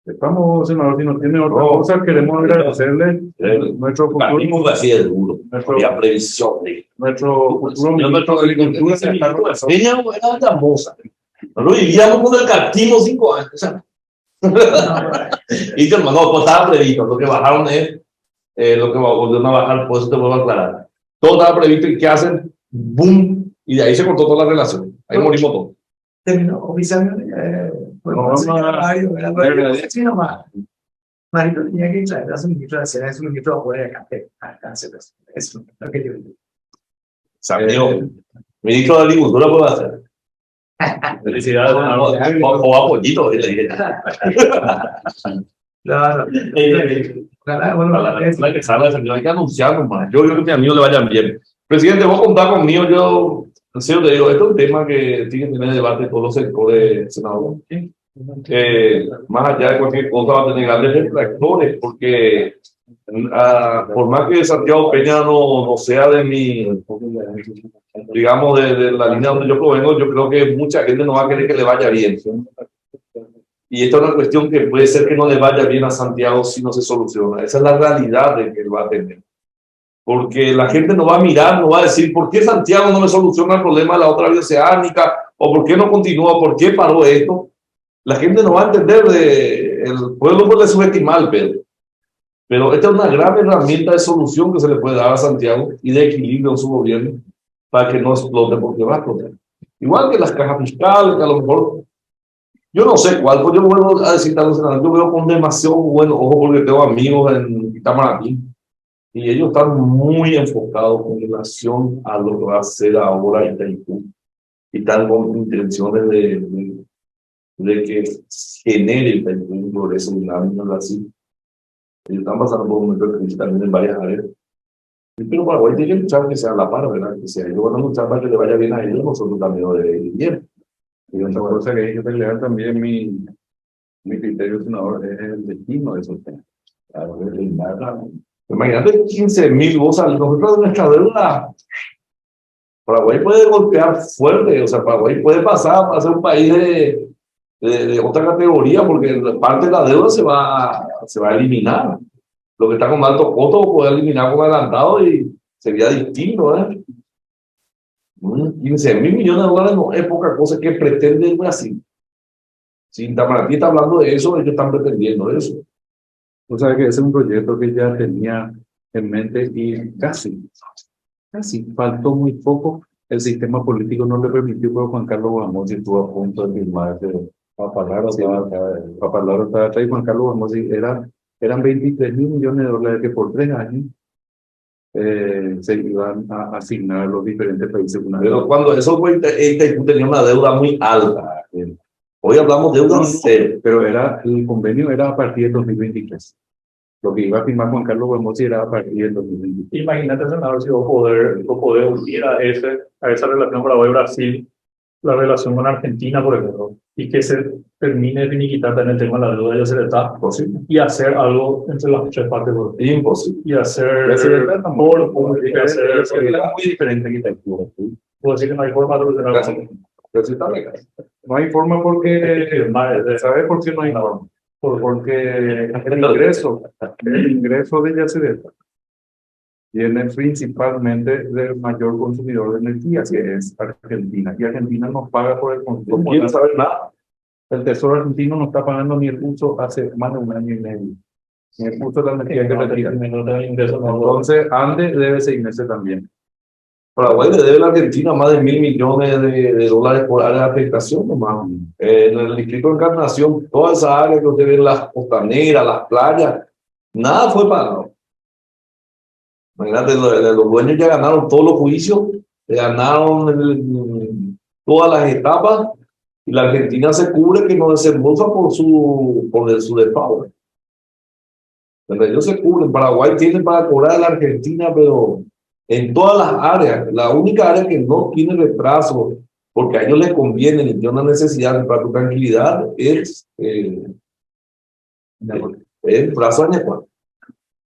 estamos, senador, si nos tiene otra cosa, queremos agradecerle nuestro futuro. Así de duro. Había previsión de Nuestro futuro ministro de Agricultura. era la moza. Nosotros vivíamos con el cartimo 5 años. O sea. Y que hermano, pues estaba previsto. Lo que bajaron es lo que volvieron a bajar, pues te vuelvo a aclarar. Todo estaba previsto y ¿qué hacen? ¡Boom! Y de ahí se cortó toda la relación. Ahí morimos todos. Terminó oficialmente. Marito tenía que traer a su ministro de Hacienda, es un ministro afuera de cáncer. Eso es lo que yo digo. Santiago, ministro de Agricultura puede hacer. Felicidades, O apoyito, le dije. Claro. La que salga, hay que anunciarlo más. Yo creo que a mi amigo le vayan bien. Presidente, vos contás conmigo, yo en serio te digo, esto es un tema que tiene que tener debate todos los sectores, senador. Más allá de cualquier cosa va a tener grandes detractores, porque por más que Santiago Peña no sea de mi, digamos, de la línea donde yo provengo, yo creo que mucha gente no va a querer que le vaya bien. Y esta es una cuestión que puede ser que no le vaya bien a Santiago si no se soluciona. Esa es la realidad de que él va a tener. Porque la gente no va a mirar, no va a decir, ¿por qué Santiago no me soluciona el problema de la otra vía oceánica? ¿O por qué no continúa? ¿Por qué paró esto? La gente no va a entender, el pueblo puede subestimar el Pedro. Pero esta es una gran herramienta de solución que se le puede dar a Santiago y de equilibrio en su gobierno para que no explote, porque va a explotar. Igual que las cajas fiscales, que a lo mejor, yo no sé cuál, pues yo vuelvo a decir, yo veo con demasiado buen ojo porque tengo amigos en Itamaraty y ellos están muy enfocados con relación a lo que va a hacer ahora Itaipú y están con intenciones de que genere Itaipú un progreso dinámico así. Ellos están pasando por un momento de crisis también en varias áreas. Pero Paraguay tiene que luchar que sea la par, ¿verdad? Que si ellos van a luchar para que le vaya bien a ellos, nosotros también lo debe ir bien. Y otra cosa que hay que pelear también, mi criterio, senador, es el destino de esos temas. Claro, es el nada. Imagínate 15.000 vos, nosotros de nuestra deuda. Paraguay puede golpear fuerte, o sea, Paraguay puede pasar a ser un país de otra categoría, porque parte de la deuda se va a eliminar. Lo que está con alto costo lo puede eliminar con adelantado y sería distinto, ¿eh? 15.000 millones de dólares no es poca cosa que pretende el Brasil. Si Itamaraty está hablando de eso, ellos están pretendiendo eso. O sea que ese es un proyecto que ya tenía en mente y casi faltó muy poco. El sistema político no le permitió, pero Juan Carlos Guamón estuvo a punto de firmar ese Papalaro estaba atrás y Juan Carlos Guamón eran 23.000 millones de dólares que por 3 años se iban a asignar a los diferentes países. Pero cuando eso fue, Itaipú tenía una deuda muy alta. Hoy hablamos de deuda cero. Pero el convenio era a partir del 2023. Lo que iba a firmar Juan Carlos Bermossi era a partir del 2023. Imagínate, senador, si vos poder unir a esa relación Paraguay-Brasil, la relación con Argentina, por ejemplo, y que se termine de finiquitar en el tema de la deuda y hacer Posible. y hacer algo entre las tres partes. Imposible. Y hacer es muy diferente que Itaipú. puedo decir que no hay forma de solucionar. No hay forma porque, ¿sabes por qué no hay forma? Porque el ingreso de Yacyretá viene principalmente del mayor consumidor de energía, que es Argentina. Y Argentina nos paga por el consumo. No quiere saber nada. El Tesoro argentino no está pagando ni el uso hace más de 1 año y medio. Ni el uso de la energía que retira. Entonces, Andes debe seguirse también. Paraguay le debe a la Argentina más de 1.000 millones de dólares por área de afectación nomás. En el distrito de Encarnación, toda esa área que usted ve, las costaneras, las playas, nada fue pagado. Imagínate, los dueños ya ganaron todos los juicios, ganaron todas las etapas y la Argentina se cubre que no desembolsa por su despago. Ellos se cubren. Paraguay tiene para cobrar a la Argentina, pero en todas las áreas. La única área que no tiene retraso, porque a ellos les conviene y tiene una necesidad para tu tranquilidad, es el Brazo Añecuá.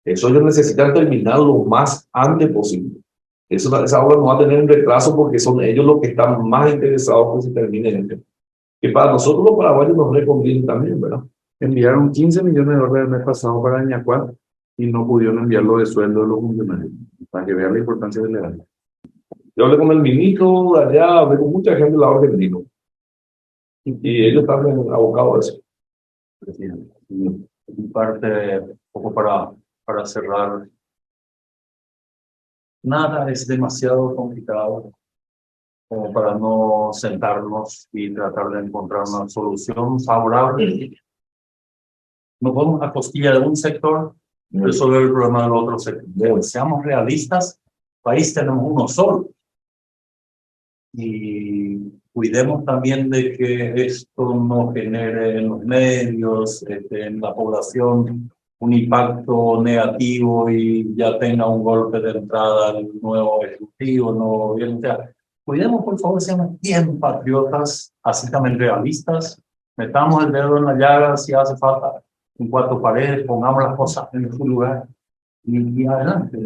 Eso ellos necesitan terminar lo más antes posible. Esa obra no va a tener un retraso porque son ellos los que están más interesados que se termine esto. Que para nosotros los paraguayos nos reconviene también, ¿verdad? Enviaron 15 millones de dólares el mes pasado para Añacuá y no pudieron enviarlo de sueldo de los funcionarios, para que vean la importancia del legal. Yo hablé con el ministro de allá, hablé con mucha gente del lado argentino. Y ellos están abocados a eso. En parte, un poco para cerrar, nada es demasiado complicado como para no sentarnos y tratar de encontrar una solución favorable no podemos a costilla de un sector resolver el problema del otro sector. Seamos realistas, país tenemos uno solo. Y cuidemos también de que esto no genere en los medios, en la población, un impacto negativo y ya tenga un golpe de entrada al nuevo ejecutivo, el nuevo gobierno. O sea, cuidemos, por favor, seamos bien patriotas, así también realistas. Metamos el dedo en la llaga si hace falta, en cuatro paredes, pongamos las cosas en su lugar y adelante.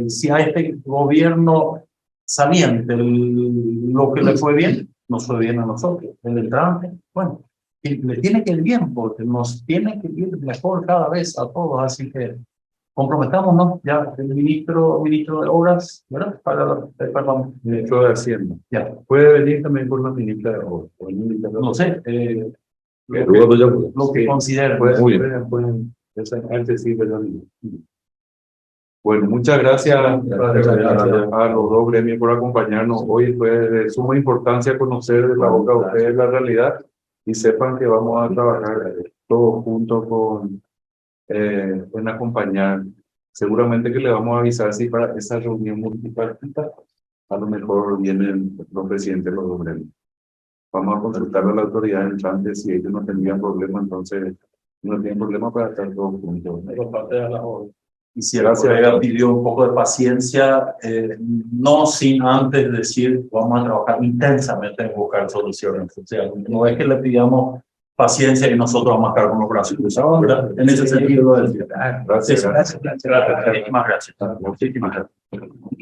Si a este gobierno saliente lo que le fue bien, nos fue bien a nosotros. El entrante, bueno, y le tiene que ir bien, porque nos tiene que ir mejor cada vez a todos. Así que comprometámonos ya, el ministro de Obras, ¿verdad? Perdón, Ministro de Hacienda. ya, Puede venir también por la ministra de Obras. o el ministro de no sé, lo que Sí, consideren. pueden, antes sí, ¿verdad? Bueno, muchas gracias a los dos gremios por acompañarnos. Hoy fue de suma importancia conocer de la boca de ustedes la realidad y sepan que vamos a trabajar todos juntos en acompañar. Seguramente que le vamos a avisar si para esa reunión multipartita a lo mejor vienen los presidentes de los dos gremios. Vamos a consultar a la autoridad entrante si ellos no tendrían problema, entonces no tienen problema para estar todos juntos. Y si el colega pidió un poco de paciencia, no sin antes decir, vamos a trabajar intensamente en buscar soluciones. O sea, no es que le pidamos paciencia y nosotros vamos a estar con los brazos cruzados, ¿verdad? En ese sentido lo decía. Gracias. Muchísimas gracias. Muchísimas gracias.